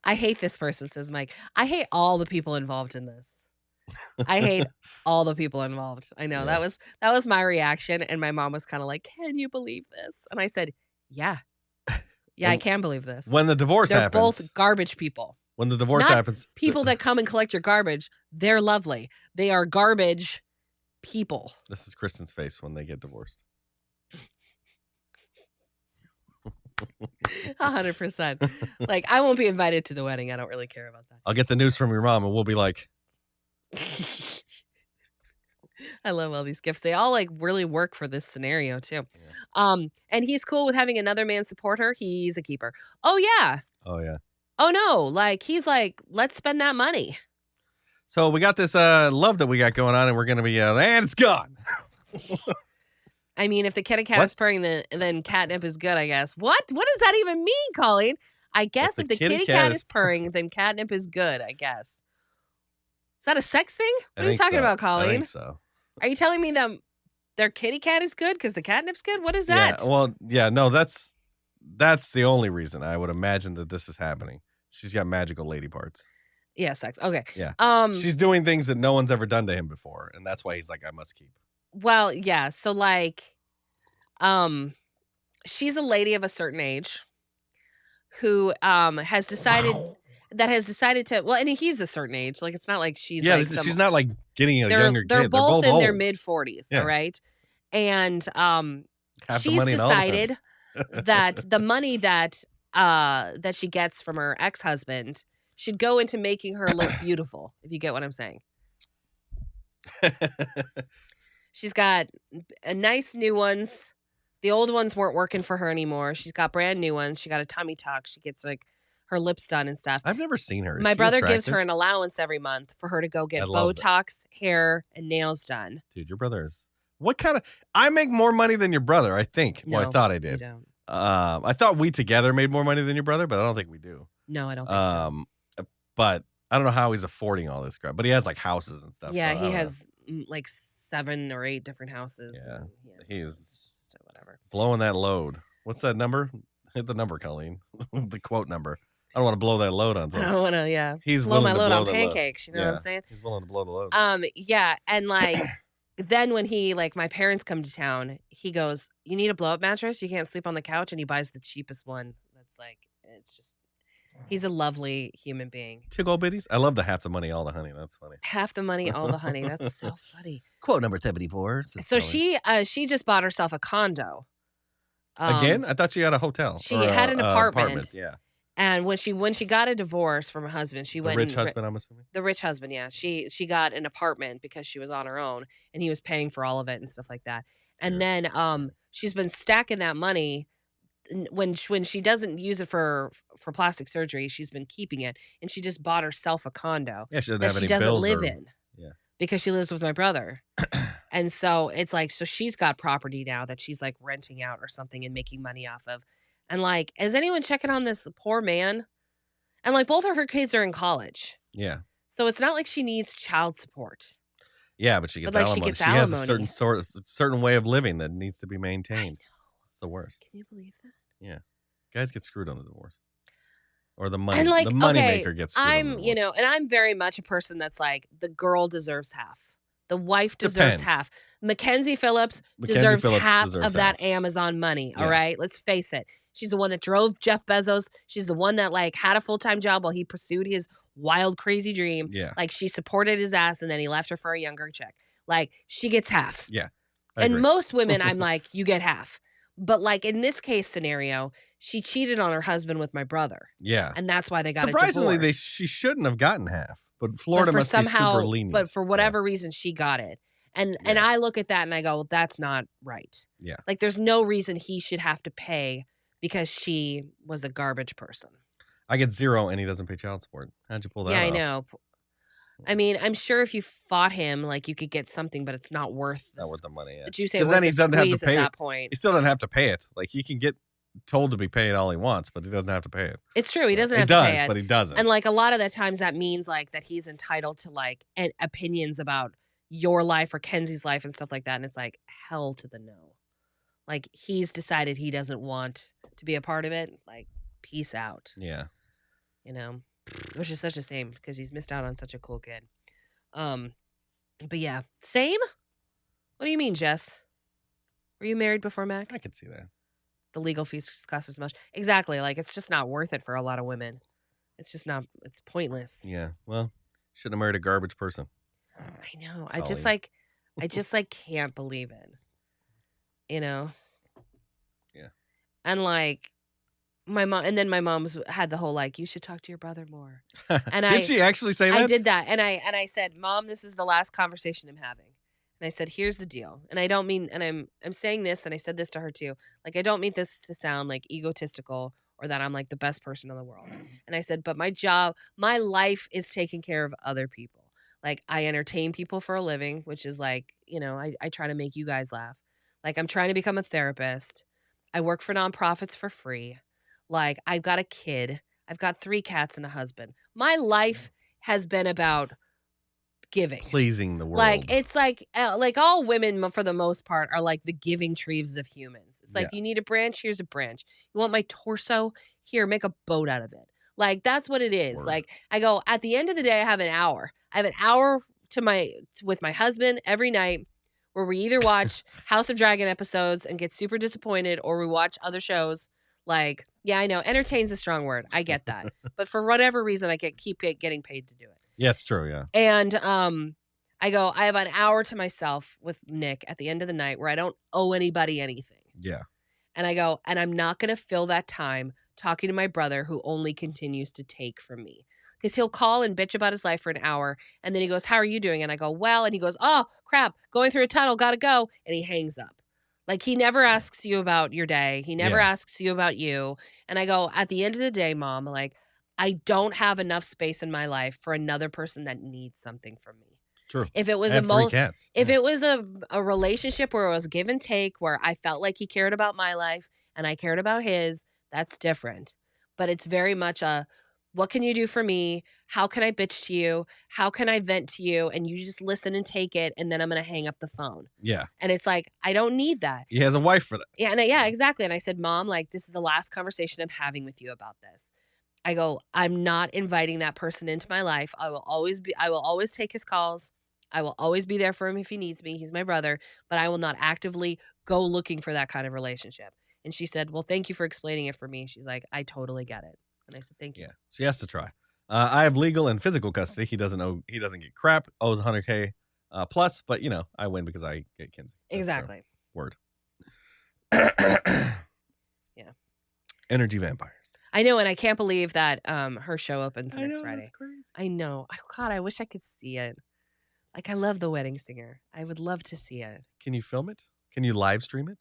I hate this person, says Mike. I hate all the people involved in this. I hate all the people involved. I know Yeah. that was my reaction, and my mom was kind of like, "Can you believe this?" And I said, "Yeah, yeah, I And can believe this." when the divorce They're happens, both garbage people. when the divorce Not happens, people that come and collect your garbage. They're lovely. They are garbage people. this is Kristen's face when they get divorced. 100%. Like, I won't be invited to the wedding. I don't really care about that. I'll get the news from your mom, and we'll be like, I love all these gifts. They all like really work for this scenario too. And he's cool with having another man support her. He's a keeper. Oh yeah. "Oh yeah." Oh no. Like he's like, let's spend that money. So we got this love that we got going on, and we're gonna be and it's gone. I mean, if the kitty cat What? is purring, then catnip is good, I guess. What? What does that even mean, Colleen? I guess if the kitty cat is purring, then catnip is good, I guess. Is that a sex thing? I What are you think talking so. about, Colleen? I think so. Are you telling me that their kitty cat is good because the catnip's good? What is that? Yeah. Well, yeah. No, that's the only reason I would imagine that this is happening. She's got magical lady parts. Yeah, sex. Okay. Yeah. She's doing things that no one's ever done to him before, and that's why he's like, I must keep. Well, yeah. So like, she's a lady of a certain age who has decided to. Well, and he's a certain age. Like it's not like she's Yeah, like she's not like getting a younger they're kid. both in their old. mid-40s. Yeah. All right, and Half the she's money and all the time. decided that the money that she gets from her ex-husband should go into making her look beautiful. If you get what I'm saying. She's got nice new ones. The old ones weren't working for her anymore. She's got brand new ones. She got a tummy tuck. She gets like her lips done and stuff. I've never seen her. Is My she brother gives attractive? her an allowance every month for her to go get I love that. Botox, hair, and nails done. Dude, your brother is. What kind of? I make more money than your brother. I think. Well, I No, thought I You did. don't. I thought we together made more money than your brother, but I don't think we do. No, I don't think so. But I don't know how he's affording all this crap. But he has like houses and stuff. Yeah, so I he don't know. has like 7 or 8 different houses. Yeah, and, he is it's just whatever. blowing that load. What's that number? Hit the number, Colleen. The quote number. I don't want to blow that load on I someone. don't want to, yeah, He's blow my willing to load blow on the load. pancakes. You know what I'm saying? He's willing to blow the load. Yeah, and like then when he like my parents come to town, he goes, "You need a blow up mattress? You can't sleep on the couch," and he buys the cheapest one. That's like it's just he's a lovely human being. Tickle bitties. I love the half the money, all the honey. That's funny. Half the money, all the honey. That's so funny. Quote number 74. So she just bought herself a condo. Again? I thought she had a hotel. she or had an apartment. Yeah. And when she got a divorce from her husband, she The went rich and husband, I'm assuming. the rich husband, yeah. She got an apartment because she was on her own and he was paying for all of it and stuff like that. And Sure. then she's been stacking that money when she doesn't use it for plastic surgery, she's been keeping it and she just bought herself a condo Yeah, she doesn't that have she any doesn't bills live or- in. Yeah. Because she lives with my brother. And so it's like so she's got property now that she's like renting out or something and making money off of. And like is anyone checking on this poor man? And like both of her kids are in college. Yeah. So it's not like she needs child support. Yeah, but she gets But, like, she alimony. gets She has a alimony. certain way of living that needs to be maintained. It's the worst. Can you believe that? Guys get screwed on the divorce. Or the money And like, the money okay, maker gets screwed on the I'm, divorce. you know, and I'm very much a person that's like the girl deserves half. The wife deserves Depends. half. Mackenzie Phillips Mackenzie deserves Phillips half deserves of that half. Amazon money. All Yeah. right. Let's face it. She's the one that drove Jeff Bezos. She's the one that like had a full-time job while he pursued his wild, crazy dream. Yeah. Like she supported his ass and then he left her for a younger chick. Like she gets half. I And agree. most women, I'm like, you get half. But like in this case scenario, she cheated on her husband with my brother. Yeah. And that's why they got Surprisingly, a divorce. she shouldn't have gotten half. But But Florida for must be super lenient. But for Yeah. whatever reason, she got it. And Yeah. I look at that and I go, well, that's not right. Yeah. Like there's no reason he should have to pay because she was a garbage person. I get 0 and he doesn't pay child support. How'd you pull that Yeah, I off? know. I mean, I'm sure if you fought him, like you could get something, but it's not worth Not worth the money. Yeah. the juice ain't 'Cause worth then he the doesn't have to squeeze pay at it. that point. He still doesn't have to pay it. Like he can get told to be paid all he wants, but he doesn't have to pay it. It's true. He doesn't He have does, to pay it. but he doesn't. And like a lot of the times that means like that he's entitled to like opinions about your life or Kenzie's life and stuff like that. And it's like hell to the no. Like he's decided he doesn't want to be a part of it. Like peace out, Yeah. you know, which is such a shame because he's missed out on such a cool kid. But yeah, same. What do you mean, Jess? Were you married before Mac? I could see that. The legal fees cost as much. Exactly. Like it's just not worth it for a lot of women. It's just not. It's pointless. Yeah. Well, shouldn't have married a garbage person. I know. Colleen. I just can't believe it. You know. Yeah. And like my mom, and then my mom's had the whole like, you should talk to your brother more. And Did she actually say that? I did that, and I said, Mom, this is the last conversation I'm having. And I said, here's the deal. And I don't mean, and I'm saying this, and I said this to her too. Like, I don't mean this to sound like egotistical or that I'm like the best person in the world. And I said, but my life is taking care of other people. Like, I entertain people for a living, which is like, I try to make you guys laugh. Like, I'm trying to become a therapist. I work for nonprofits for free. Like, I've got a kid. I've got 3 cats and a husband. My life has been about giving, pleasing the world. like it's like all women for the most part are like the giving trees of humans. It's like, you need a branch, here's a branch. You want my torso, here, make a boat out of it. Like that's what it is. Word. Like I go, at the end of the day, I have an hour with my husband every night where we either watch House of Dragon episodes and get super disappointed, or we watch other shows. Like, yeah, I know entertain's a strong word, I get that, but for whatever reason I keep getting paid to do it. Yeah, it's true. Yeah. And I go, I have an hour to myself with Nick at the end of the night where I don't owe anybody anything. Yeah. And I go, and I'm not going to fill that time talking to my brother who only continues to take from me. Because he'll call and bitch about his life for an hour. And then he goes, how are you doing? And I go, well. And he goes, oh, crap, going through a tunnel, got to go. And he hangs up. Like, he never asks you about your day. He never asks you about you. And I go, at the end of the day, Mom, like, I don't have enough space in my life for another person that needs something from me. True. If it was I have 3 cats. If it was a relationship where it was give and take, where I felt like he cared about my life and I cared about his, that's different. But it's very much what can you do for me? How can I bitch to you? How can I vent to you? And you just listen and take it, and then I'm going to hang up the phone. Yeah. And it's like, I don't need that. He has a wife for that. Yeah, yeah, exactly. And I said, Mom, like, this is the last conversation I'm having with you about this. I go, I'm not inviting that person into my life. I will always take his calls. I will always be there for him if he needs me. He's my brother, but I will not actively go looking for that kind of relationship. And she said, well, thank you for explaining it for me. She's like, I totally get it. And I said, thank you. Yeah. She has to try. I have legal and physical custody. He doesn't get crap, owes $100K plus, but I win because I get Kinsey. Exactly. Word. Yeah. Energy vampires. I know, and I can't believe that her show opens next Friday. That's crazy. I know. Oh, God, I wish I could see it. Like, I love The Wedding Singer. I would love to see it. Can you film it? Can you live stream it,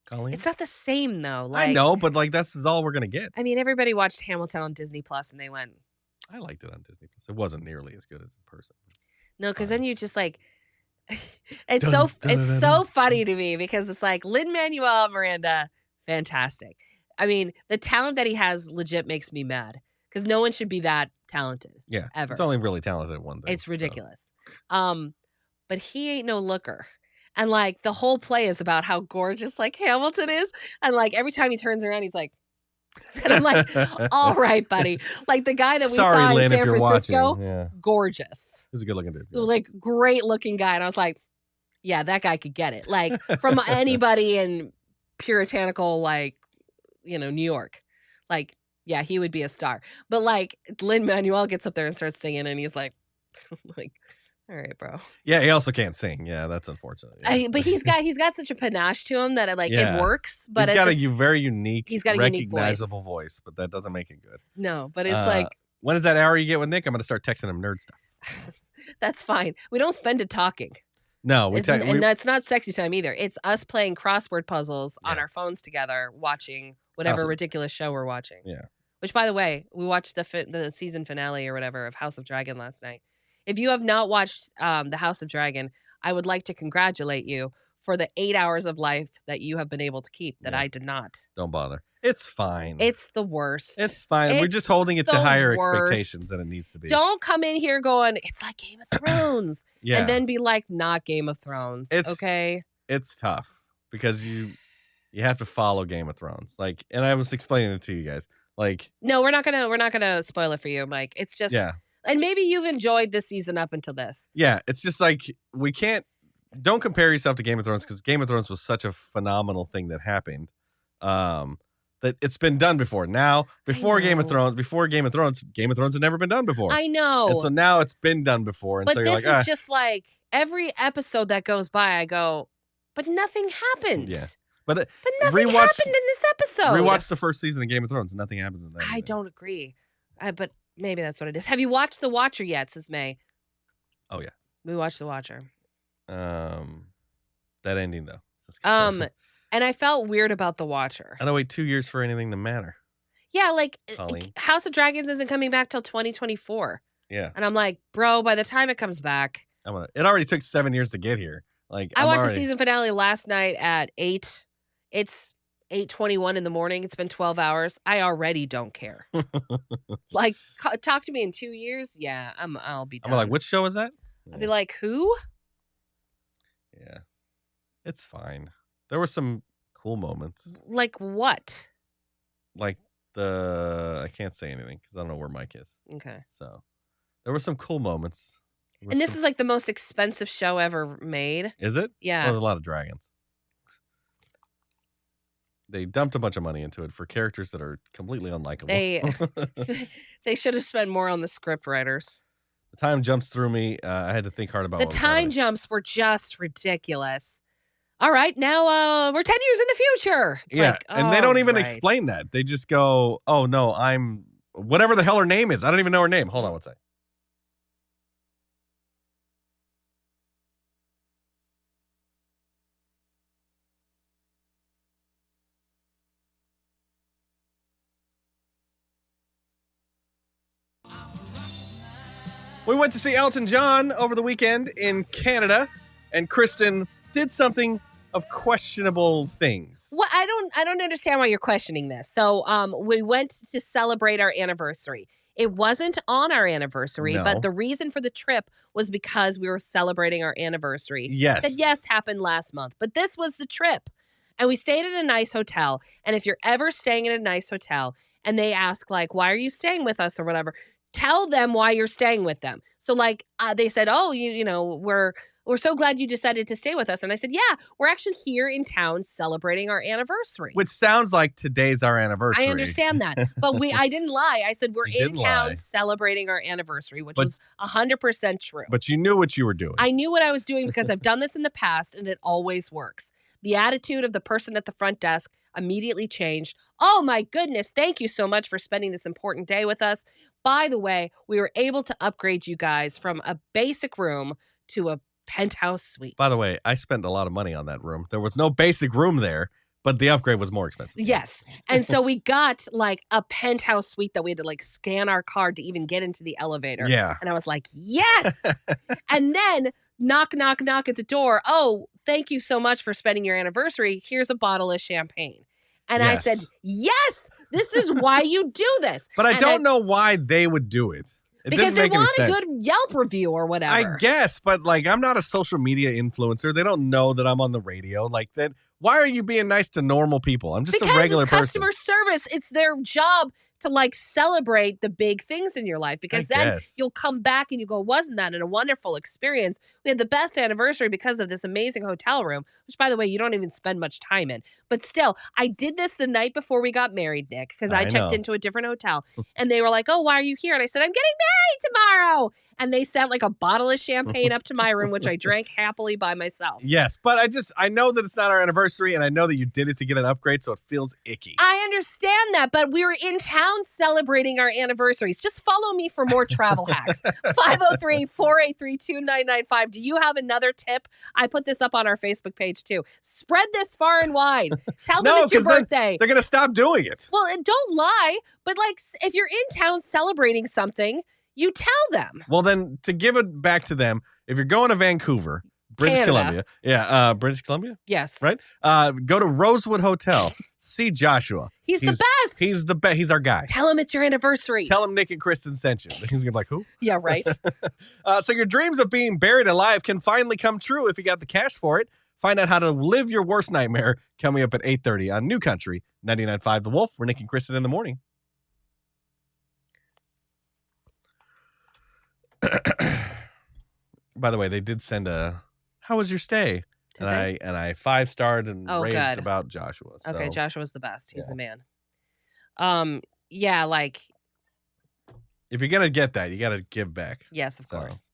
Colleen? It's not the same, though. Like, I know, but like this is all we're gonna get. I mean, everybody watched Hamilton on Disney Plus, and they went. I liked it on Disney Plus. It wasn't nearly as good as in person. No, because then you just like. It's so funny to me because it's like Lin-Manuel Miranda, fantastic. I mean, the talent that he has legit makes me mad because no one should be that talented. Yeah, ever. It's only really talented at one thing. It's ridiculous. So. But he ain't no looker. And like the whole play is about how gorgeous like Hamilton is. And like every time he turns around, he's like, and I'm like, all right, buddy. Like the guy that we saw in San Francisco, gorgeous. He's a good looking dude. Yeah. Like great looking guy. And I was like, yeah, that guy could get it. Like from anybody in puritanical, like, New York. Like, yeah, he would be a star. But like Lin-Manuel gets up there and starts singing and he's like, all right, bro. Yeah, he also can't sing. Yeah, that's unfortunate. Yeah. But he's got such a panache to him that it works. But he's got a very unique, recognizable voice, but that doesn't make it good. No, but it's like, when is that hour you get with Nick? I'm gonna start texting him nerd stuff. That's fine. We don't spend it talking. No, and that's not sexy time either. It's us playing crossword puzzles on our phones together, watching whatever ridiculous show we're watching. Yeah. Which, by the way, we watched the season finale or whatever of House of Dragon last night. If you have not watched the House of Dragon, I would like to congratulate you for the 8 hours of life that you have been able to keep that I did not. Don't bother. It's fine. It's the worst. It's fine. We're just holding it to higher expectations than it needs to be. Don't come in here going, it's like Game of Thrones. Yeah. And then be like, not Game of Thrones. Okay? It's tough because you have to follow Game of Thrones. And I was explaining it to you guys. No, we're not gonna spoil it for you, Mike. It's just And maybe you've enjoyed this season up until this. Yeah, it's just like don't compare yourself to Game of Thrones because Game of Thrones was such a phenomenal thing that happened. That it's been done before. Now, before Game of Thrones had never been done before. I know. And so now it's been done before. And but so you're this like, is just like every episode that goes by, I go, but nothing happened. Yeah. But nothing happened in this episode. Rewatch the first season of Game of Thrones. Nothing happens in that. I don't agree. But maybe that's what it is. Have you watched The Watcher yet, says May? Oh, yeah. We watched The Watcher. That ending, though. And I felt weird about The Watcher. I don't wait 2 years for anything to matter. Yeah, like Colleen. House of Dragons isn't coming back till 2024. Yeah. And I'm like, bro, by the time it comes back. It already took 7 years to get here. Like I watched the season finale last night at 8. It's 8:21 in the morning. It's been 12 hours. I already don't care. Like, talk to me in 2 years. Yeah, I'll be done. I'm like, which show is that? I'll be like, who? Yeah. It's fine. There were some cool moments. Like what? Like I can't say anything because I don't know where Mike is. Okay. So there were some cool moments. And this is like the most expensive show ever made. Is it? Yeah. Well, there's a lot of dragons. They dumped a bunch of money into it for characters that are completely unlikable. They should have spent more on the script writers. The time jumps through me. I had to think hard about the what was time happening. jumps were just ridiculous. All right, now we're 10 years in the future. It's yeah, like, and they don't even right. explain that. They just go, "Oh no, I'm whatever the hell her name is. I don't even know her name." Hold on one second. We went to see Elton John over the weekend in Canada, and Kristen did something of questionable things. Well, I don't understand why you're questioning this. So, we went to celebrate our anniversary. It wasn't on our anniversary, No. but the reason for the trip was because we were celebrating our anniversary. Yes. That yes happened last month, but this was the trip. And we stayed at a nice hotel. And if you're ever staying at a nice hotel and they ask like, "Why are you staying with us?" or whatever, tell them why you're staying with them. So like they said, "Oh, you know, we're so glad you decided to stay with us." And I said, "Yeah, we're actually here in town celebrating our anniversary." Which sounds like today's our anniversary. I understand that. But I didn't lie. I said we're You in didn't town lie. celebrating our anniversary, which But- was 100% true. But you knew what you were doing. I knew what I was doing because I've done this in the past and it always works. The attitude of the person at the front desk immediately changed. "Oh my goodness, thank you so much for spending this important day with us. By the way, we were able to upgrade you guys from a basic room to a penthouse suite." By the way, I spent a lot of money on that room. There was no basic room there, but the upgrade was more expensive. Yes. And so we got like a penthouse suite that we had to like scan our card to even get into the elevator. Yeah. And I was like, yes. And then knock, knock, knock at the door. "Oh, thank you so much for spending your anniversary. Here's a bottle of champagne." And I said, "Yes, this is why you do this." But I And don't know why they would do it. It because didn't they make any want a sense. good Yelp review or whatever. I guess, but like I'm not a social media influencer. They don't know that I'm on the radio. Like that. Why are you being nice to normal people? I'm just because a regular it's person. customer service. It's their job to like celebrate the big things in your life because then guess. you'll come back and you go, "Wasn't that a wonderful experience? We had the best anniversary because of this amazing hotel room," which by the way, you don't even spend much time in. But still, I did this the night before we got married, Nick, because I checked know. into a different hotel and they were like, "Oh, why are you here?" And I said, "I'm getting married tomorrow." And they sent like a bottle of champagne up to my room, which I drank happily by myself. Yes, but I know that it's not our anniversary, and I know that you did it to get an upgrade, so it feels icky. I understand that, but we were in town celebrating our anniversaries. Just follow me for more travel hacks. 503-483-2995. Do you have another tip? I put this up on our Facebook page too. Spread this far and wide. Tell them No, it's your 'cause then birthday. They're gonna stop doing it. Well, and don't lie, but like if you're in town celebrating something, you tell them. Well, then to give it back to them, if you're going to Vancouver, British Canada. Columbia, British Columbia, Yes. right? Go to Rosewood Hotel. See Joshua. He's the best. He's the best. He's our guy. Tell him it's your anniversary. Tell him Nick and Kristen sent you. He's gonna be like, who? Yeah, right. So your dreams of being buried alive can finally come true if you got the cash for it. Find out how to live your worst nightmare coming up at 8:30 on New Country 99.5 The Wolf. We're Nick and Kristen in the morning. By the way, they did send a, how was your stay? Did they? I 5-starred and Oh, raved good. about Joshua. So. Okay, Joshua's the best. He's yeah. the man. Yeah, like, if you're going to get that, you got to give back. yes, of So. course.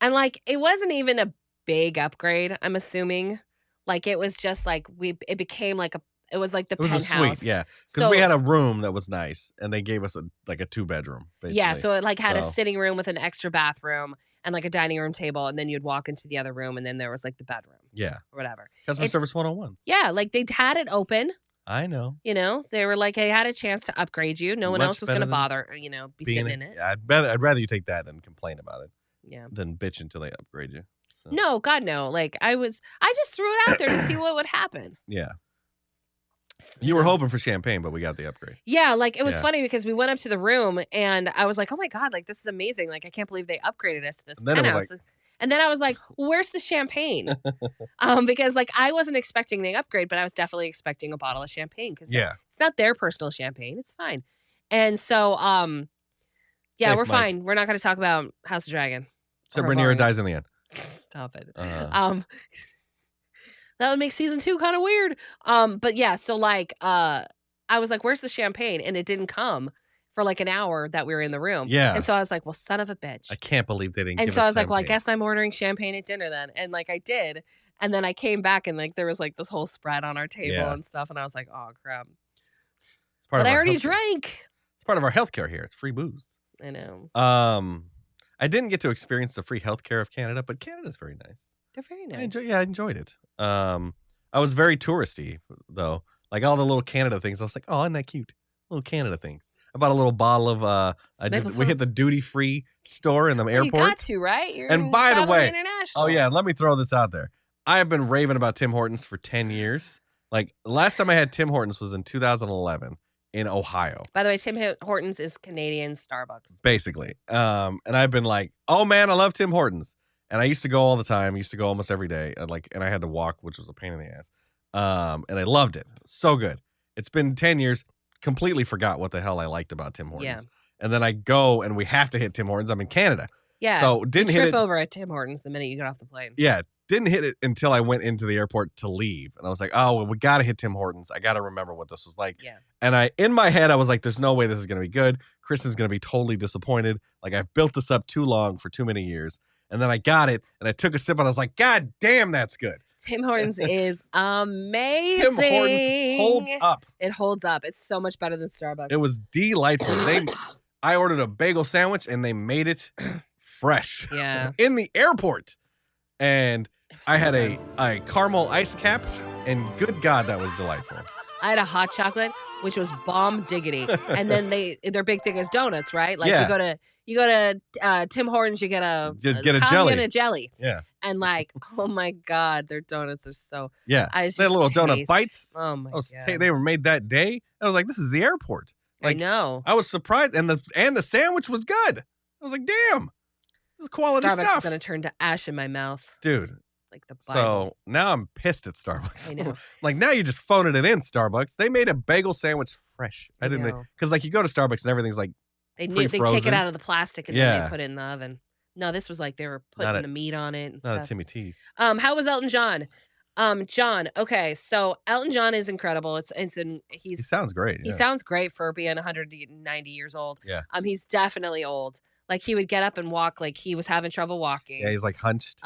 And like, it wasn't even a big upgrade, I'm assuming. Like, it was just like, it became like it was like the It was penthouse. a suite, yeah. Because we had a room that was nice, and they gave us a 2-bedroom, basically. Yeah, so it like had a So- sitting room with an extra bathroom and like a dining room table, and then you'd walk into the other room, and then there was like the bedroom Yeah. or whatever. Customer It's- Service 101. Yeah, like they had it open. I know. You know, they were like, they had a chance to upgrade you. No one Much else was going to better than bother, you know, be Being sitting in it. Yeah, I'd rather you take that than complain about it Yeah. than bitch until they upgrade you. So, No, God, no. Like I just threw it out there to see what would happen. Yeah. S- You were know. hoping for champagne, but we got the upgrade. Yeah, like it was Yeah. funny because we went up to the room and I was like, oh my God, like this is amazing. Like I can't believe they upgraded us to this And then it was penthouse. And then I was like, well, where's the champagne? Because like I wasn't expecting the upgrade, but I was definitely expecting a bottle of champagne because Yeah. it's not their personal champagne. It's fine. And so, yeah, Safe we're mic. fine. We're not going to talk about House of Dragon. So Or Rhaenyra boring. dies in the end. Stop it. That would make season 2 kind of weird. But yeah, so like I was like, where's the champagne? And it didn't come for like an hour that we were in the room. Yeah. And so I was like, well, son of a bitch. I can't believe they didn't And give so us I was like, well, I champagne. guess I'm ordering champagne at dinner then. And like I did. And then I came back and like there was like this whole spread on our table Yeah. and stuff. And I was like, oh crap. It's part But of I our already healthcare. drank. It's part of our healthcare here. It's free booze. I know. I didn't get to experience the free healthcare of Canada, but Canada's very nice. They're very nice. I enjoyed it. I was very touristy though. Like all the little Canada things. I was like, oh, isn't that cute? Little Canada things. I bought a little bottle of Maple we syrup. hit the duty free store in the Well, airport. you got to, right? You're And by the traveling way- international. Oh yeah, let me throw this out there. I have been raving about Tim Hortons for 10 years. Like last time I had Tim Hortons was in 2011 in Ohio. By the way, Tim Hortons is Canadian Starbucks. Basically. And I've been like, oh man, I love Tim Hortons. And I used to go all the time. I used to go almost every day. And I had to walk, which was a pain in the ass. And I loved it. So good. It's been 10 years. Completely forgot what the hell I liked about Tim Hortons. Yeah. And then I go and we have to hit Tim Hortons. I'm in Canada. Yeah. So you didn't hit trip it. over at Tim Hortons the minute you get off the plane. Yeah. Didn't hit it until I went into the airport to leave. And I was like, oh, well, we got to hit Tim Hortons. I got to remember what this was like. Yeah. And in my head, I was like, there's no way this is going to be good. Kristen's going to be totally disappointed. Like I've built this up too long for too many years. And then I got it and I took a sip and I was like, God damn, that's good. Tim Hortons is amazing. Tim Hortons holds up. It holds up. It's so much better than Starbucks. It was delightful. I ordered a bagel sandwich and they made it fresh Yeah. in the airport. And It was I so had good. a caramel ice cap and good God, that was delightful. I had a hot chocolate, which was bomb diggity. And then their big thing is donuts, right? Like Yeah. you go to Tim Hortons, you get a Just get a coffee jelly. and a jelly. Yeah. And like, oh my God, their donuts are so. Yeah. I They had little donut bites. Oh my God. They were made that day. I was like, this is the airport. Like, I know. I was surprised. And the sandwich was good. I was like, damn, this is quality Starbucks is stuff. gonna turn to ash in my mouth, Dude. like the Bible. So now I'm pissed at Starbucks. I know. Like now you just phoning it in, Starbucks. They made a bagel sandwich fresh. I didn't know. because like you go to Starbucks and everything's like They knew they take pre-frozen. it out of the plastic and then Yeah. they put it in the oven. No, this was like they were Not putting a- the meat on it and not stuff. a Timmy T's. How was Elton John? John. Okay, so Elton John is incredible. He He's sounds great. he yeah. sounds great for being 190 years old. Yeah. He's definitely old. Like he would get up and walk like he was having trouble walking. Yeah, he's like hunched.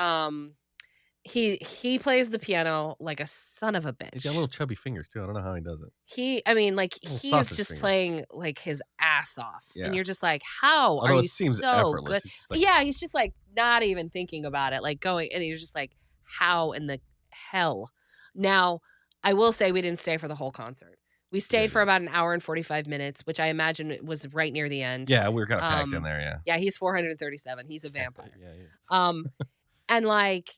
He plays the piano like a son of a bitch. He's got little chubby fingers too. I don't know how he does it. He Little is sausage just fingers. playing like his ass off. Yeah. And you're just like, how Although are it you seems so effortless. good? He's just like, Yeah, he's just like not even thinking about it, like going, and you're just like, how in the hell? Now, I will say we didn't stay for the whole concert. We stayed for yeah. about an hour and 45 minutes, which I imagine was right near the end. Yeah, we were kind of packed in Um, there. Yeah. Yeah, he's 437. He's a vampire. Yeah. And like,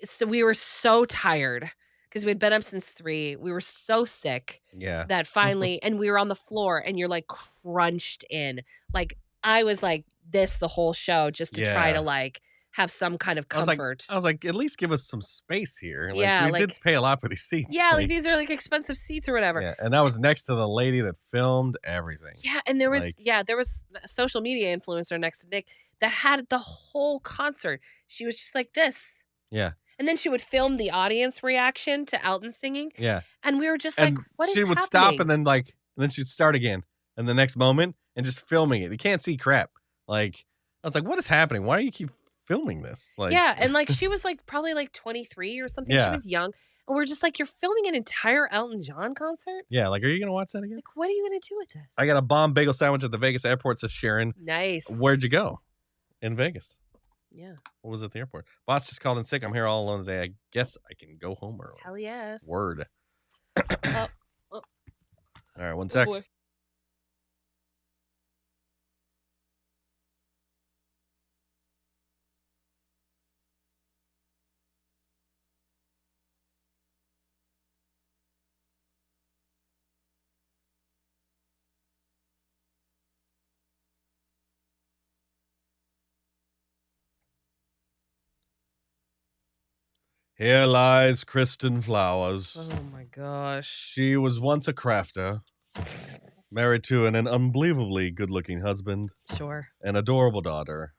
so we were so tired because we'd been up since 3. We were so sick Yeah. that finally, and we were on the floor and you're like crunched in. Like I was like this the whole show just to try Yeah. to like have some kind of I was comfort. like, at least give us some space here. Like, Yeah, we did like- pay a lot for these seats. yeah, like these are like expensive seats or whatever. yeah, and I was next to the lady that filmed everything. Yeah, and there was Like- there was a social media influencer next to Nick that had the whole concert. She was just like this. Yeah. And then she would film the audience reaction to Elton singing. Yeah. And we were just And like, what is she would happening? stop and then she'd start again in the next moment and just filming it. You can't see crap. Like, I was like, what is happening? Why do you keep filming this? Like, yeah, and like she was like probably like 23 or something. She Yeah. was young. And we're just like, you're filming an entire Elton John concert? yeah, like, are you going to watch that again? Like, what are you gonna do with this? I got a bomb bagel sandwich at the Vegas airport, says Sharon. nice. Where'd you go? In Vegas. Yeah. What was at the airport? Boss just called in sick. I'm here all alone today. I guess I can go home early. Hell yes. Word. Oh, All right, one oh sec. boy. Here lies Kristen Flowers. Oh my gosh. She was once a crafter, married to an unbelievably good-looking husband, Sure. an adorable daughter.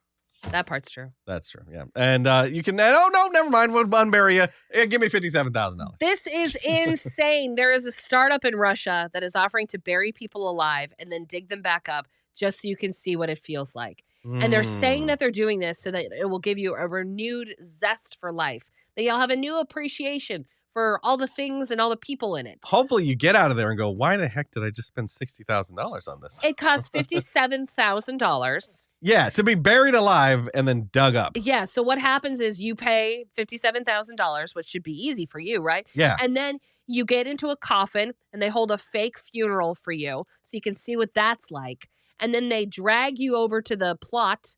That part's true. That's true, yeah. And you can. Oh no, never mind. We'll unbury you. Give me $57,000. This is insane. There is a startup in Russia that is offering to bury people alive and then dig them back up just so you can see what it feels like. And they're saying that they're doing this so that it will give you a renewed zest for life, that you'll have a new appreciation for all the things and all the people in it. Hopefully, you get out of there and go, "Why the heck did I just spend $60,000 on this?" It costs $57,000. Yeah, to be buried alive and then dug up. Yeah. So what happens is you pay $57,000, which should be easy for you, right? Yeah, And then you get into a coffin and they hold a fake funeral for you so you can see what that's like. And then they drag you over to the plot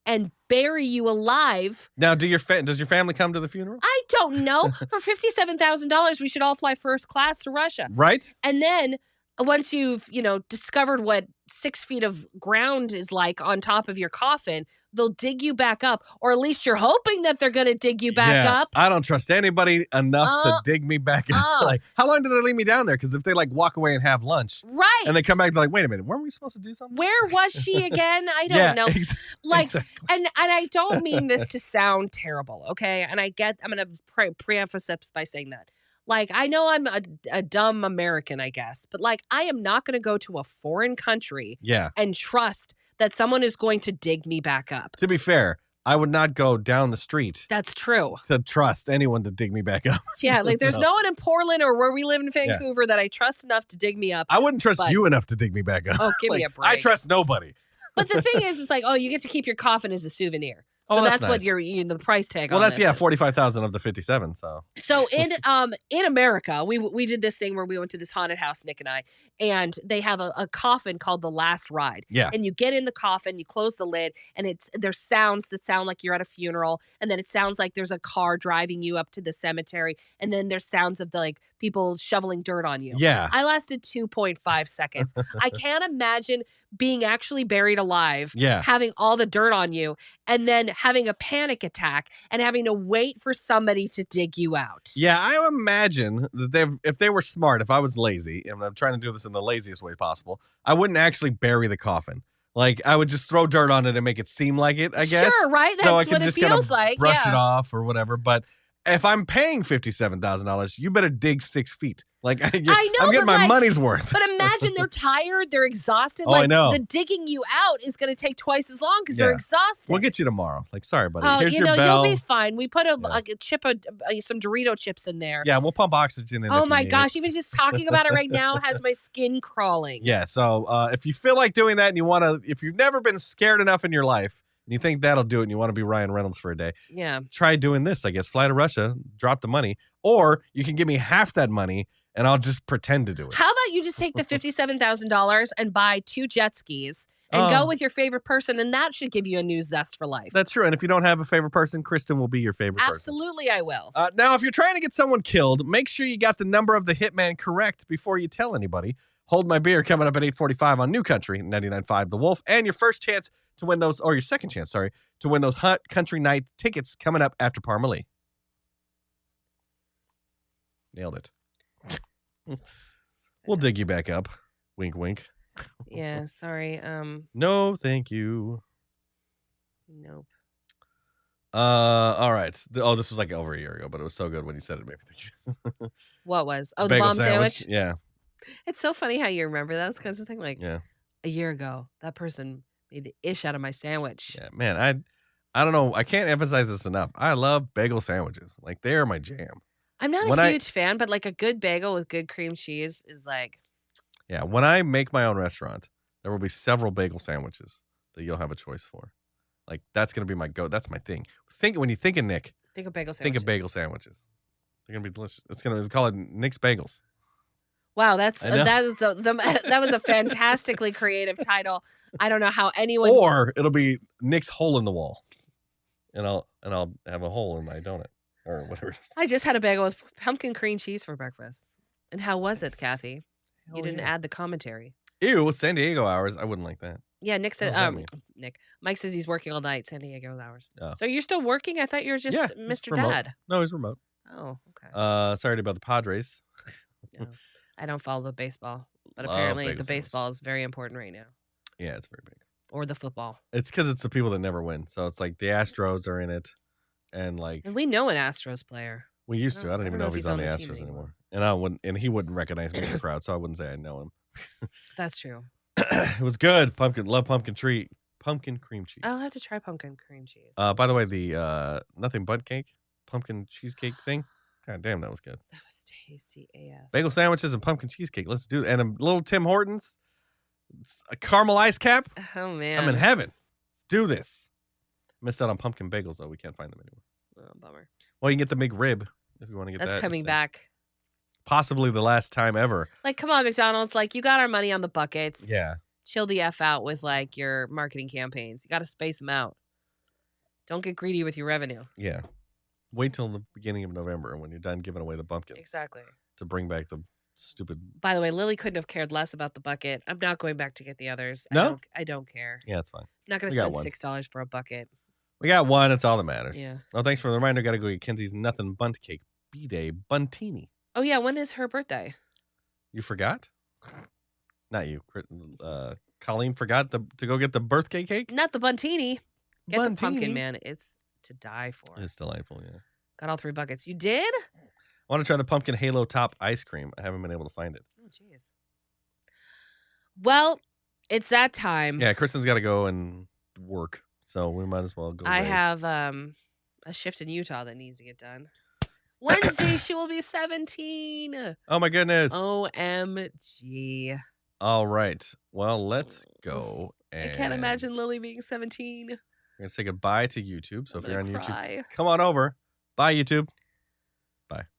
and bury you alive. now does your family come to the funeral? I don't know. For $57,000, we should all fly first class to Russia. Right? And then once you've, discovered what 6 feet of ground is like on top of your coffin, they'll dig you back up. Or at least you're hoping that they're going to dig you back Yeah, up. I don't trust anybody enough to dig me back up. Like, how long do they leave me down there? Because if they walk away and have lunch Right. and they come back, they're like, wait a minute, weren't we supposed to do something? Where was she again? I don't yeah, know. Exactly. And I don't mean this to sound terrible, okay? And I'm gonna preface this by saying that. Like, I know I'm a dumb American, I guess, but I am not gonna go to a foreign country Yeah. and trust that someone is going to dig me back up. To be fair, I would not go down the street That's true. to trust anyone to dig me back up. Yeah, there's No. no one in Portland or where we live in Vancouver that I trust enough to dig me up. I wouldn't trust But- you enough to dig me back up. Oh, give me a break. I trust nobody. But the thing is, it's like, oh, you get to keep your coffin as a souvenir. So Oh, that's that's what nice. the price tag Well, on that's this is. 45,000 of the 57. So So in America, we did this thing where we went to this haunted house, Nick and I, and they have a coffin called The Last Ride. yeah, And you get in the coffin, you close the lid, and there's sounds that sound like you're at a funeral, and then it sounds like there's a car driving you up to the cemetery, and then there's sounds of the people shoveling dirt on you. yeah, I lasted 2.5 seconds. I can't imagine being actually buried alive, yeah. having all the dirt on you, and then having a panic attack and having to wait for somebody to dig you out. Yeah, I imagine that if they were smart, if I was lazy, and I'm trying to do this in the laziest way possible, I wouldn't actually bury the coffin. I would just throw dirt on it and make it seem like it, I guess. Sure, right? That's So I what can it just kind feels of like. brush Yeah. it off or whatever. But if I'm paying $57,000, you better dig 6 feet. I know, I'm getting but my money's worth. But imagine they're tired, they're exhausted. Oh, I know. The digging you out is going to take twice as long because Yeah. they're exhausted. We'll get you tomorrow. Sorry, buddy. Oh, Here's your bell. you'll be fine. We put Yeah. some Dorito chips in there. Yeah, we'll pump oxygen in. Oh if you my need it. gosh! Even just talking about it right now has my skin crawling. Yeah, so if you feel like doing that and you want to, if you've never been scared enough in your life and you think that'll do it and you want to be Ryan Reynolds for a day, Yeah. try doing this, I guess. Fly to Russia, drop the money, or you can give me half that money and I'll just pretend to do it. How about you just take the $57,000 and buy 2 jet skis and go Oh. with your favorite person, and that should give you a new zest for life. That's true. And if you don't have a favorite person, Kristen will be your favorite person. Absolutely, I will. Now, if you're trying to get someone killed, make sure you got the number of the hitman correct before you tell anybody. Hold My Beer coming up at 8:45 on New Country 99.5 The Wolf. And your first chance to win those, or your second chance, sorry, to win those Hunt Country Night tickets coming up after Parmalee. Nailed it. We'll dig you back up. Wink, wink. Yeah, sorry. No, thank you. Nope. All right. This was like over a year ago, but it was so good when you said it. Made me think. What was? Oh, the Bagel bomb sandwich? Yeah. It's so funny how you remember those kinds of things. Like Yeah. a year ago, that person made the ish out of my sandwich. Yeah, man. I don't know. I can't emphasize this enough. I love bagel sandwiches. Like they are my jam. I'm not When a I- huge fan, but like a good bagel with good cream cheese is like, Yeah. When I make my own restaurant, there will be several bagel sandwiches that you'll have a choice for. Like that's gonna be my go. That's my thing. When you think of Nick, think of bagel think sandwiches. of bagel sandwiches. They're gonna be delicious. It's gonna call it Nick's Bagels. Wow, that's I know. that was that was a fantastically creative title. I don't know how anyone. Or it'll be Nick's Hole in the Wall, and I'll have a hole in my donut or whatever. It is. I just had a bagel with pumpkin cream cheese for breakfast. And how was it, Nice. Kathy? Hell You didn't yeah. add the commentary. Ew, San Diego hours. I wouldn't like that. Yeah, Nick said. What does that mean? Nick. Mike says he's working all night, San Diego hours. Oh. So you're still working? I thought you were just Yeah, Mr. remote. Dad. No, he's remote. Oh, okay. Sorry about the Padres. No, I don't follow the baseball, but Love apparently bagel the sandwiches. baseball is very important right now, Yeah, it's very big. or the football. It's because it's the people that never win. So it's like the Astros are in it, and like And we know an Astros player. we used to. I don't even know if he's on the team Astros anymore. anymore. And I wouldn't, and he wouldn't recognize me in the crowd, so I wouldn't say I know him. That's true. It was good. Love pumpkin cream cheese. I'll have to try pumpkin cream cheese. By the way, the nothing but cake, pumpkin cheesecake thing. God damn, that was good. That was tasty AS. Bagel sandwiches and pumpkin cheesecake. Let's do it. And a little Tim Hortons, a caramel ice cap. Oh man. I'm in heaven. Let's do this. Missed out on pumpkin bagels though. We can't find them anymore. Oh, bummer. Well, you can get the McRib if you want to get That's that. coming instead. back. Possibly the last time ever. Like, come on, McDonald's. Like, you got our money on the buckets. Yeah. Chill the F out with like your marketing campaigns. You got to space them out. Don't get greedy with your revenue. Yeah. Wait till the beginning of November when you're done giving away the pumpkins Exactly. to bring back the stupid. By the way, Lily couldn't have cared less about the bucket. I'm not going back to get the others. No? I don't care. Yeah, it's fine. I'm not going to We got spend one. $6 for a bucket. We got one. It's all that matters. Yeah. Oh, thanks for the reminder. Got to go get Kenzie's Nothing Bunt Cake B-Day Buntini. Oh yeah, when is her birthday? You forgot? Not you. Colleen forgot to go get the birthday cake? Not the buntini. Get the pumpkin, Buntini? man. It's to die for. It's delightful, yeah. Got all 3 buckets. You did? I want to try the pumpkin halo top ice cream. I haven't been able to find it. Oh jeez. Well, it's that time. Yeah, Kristen's got to go and work, so we might as well go. I raid. have a shift in Utah that needs to get done. Wednesday, she will be 17. Oh my goodness! OMG. All right. Well, let's go. I can't imagine Lily being 17. We're gonna say goodbye to YouTube. So I'm if you're on gonna YouTube, cry. come on over. Bye, YouTube.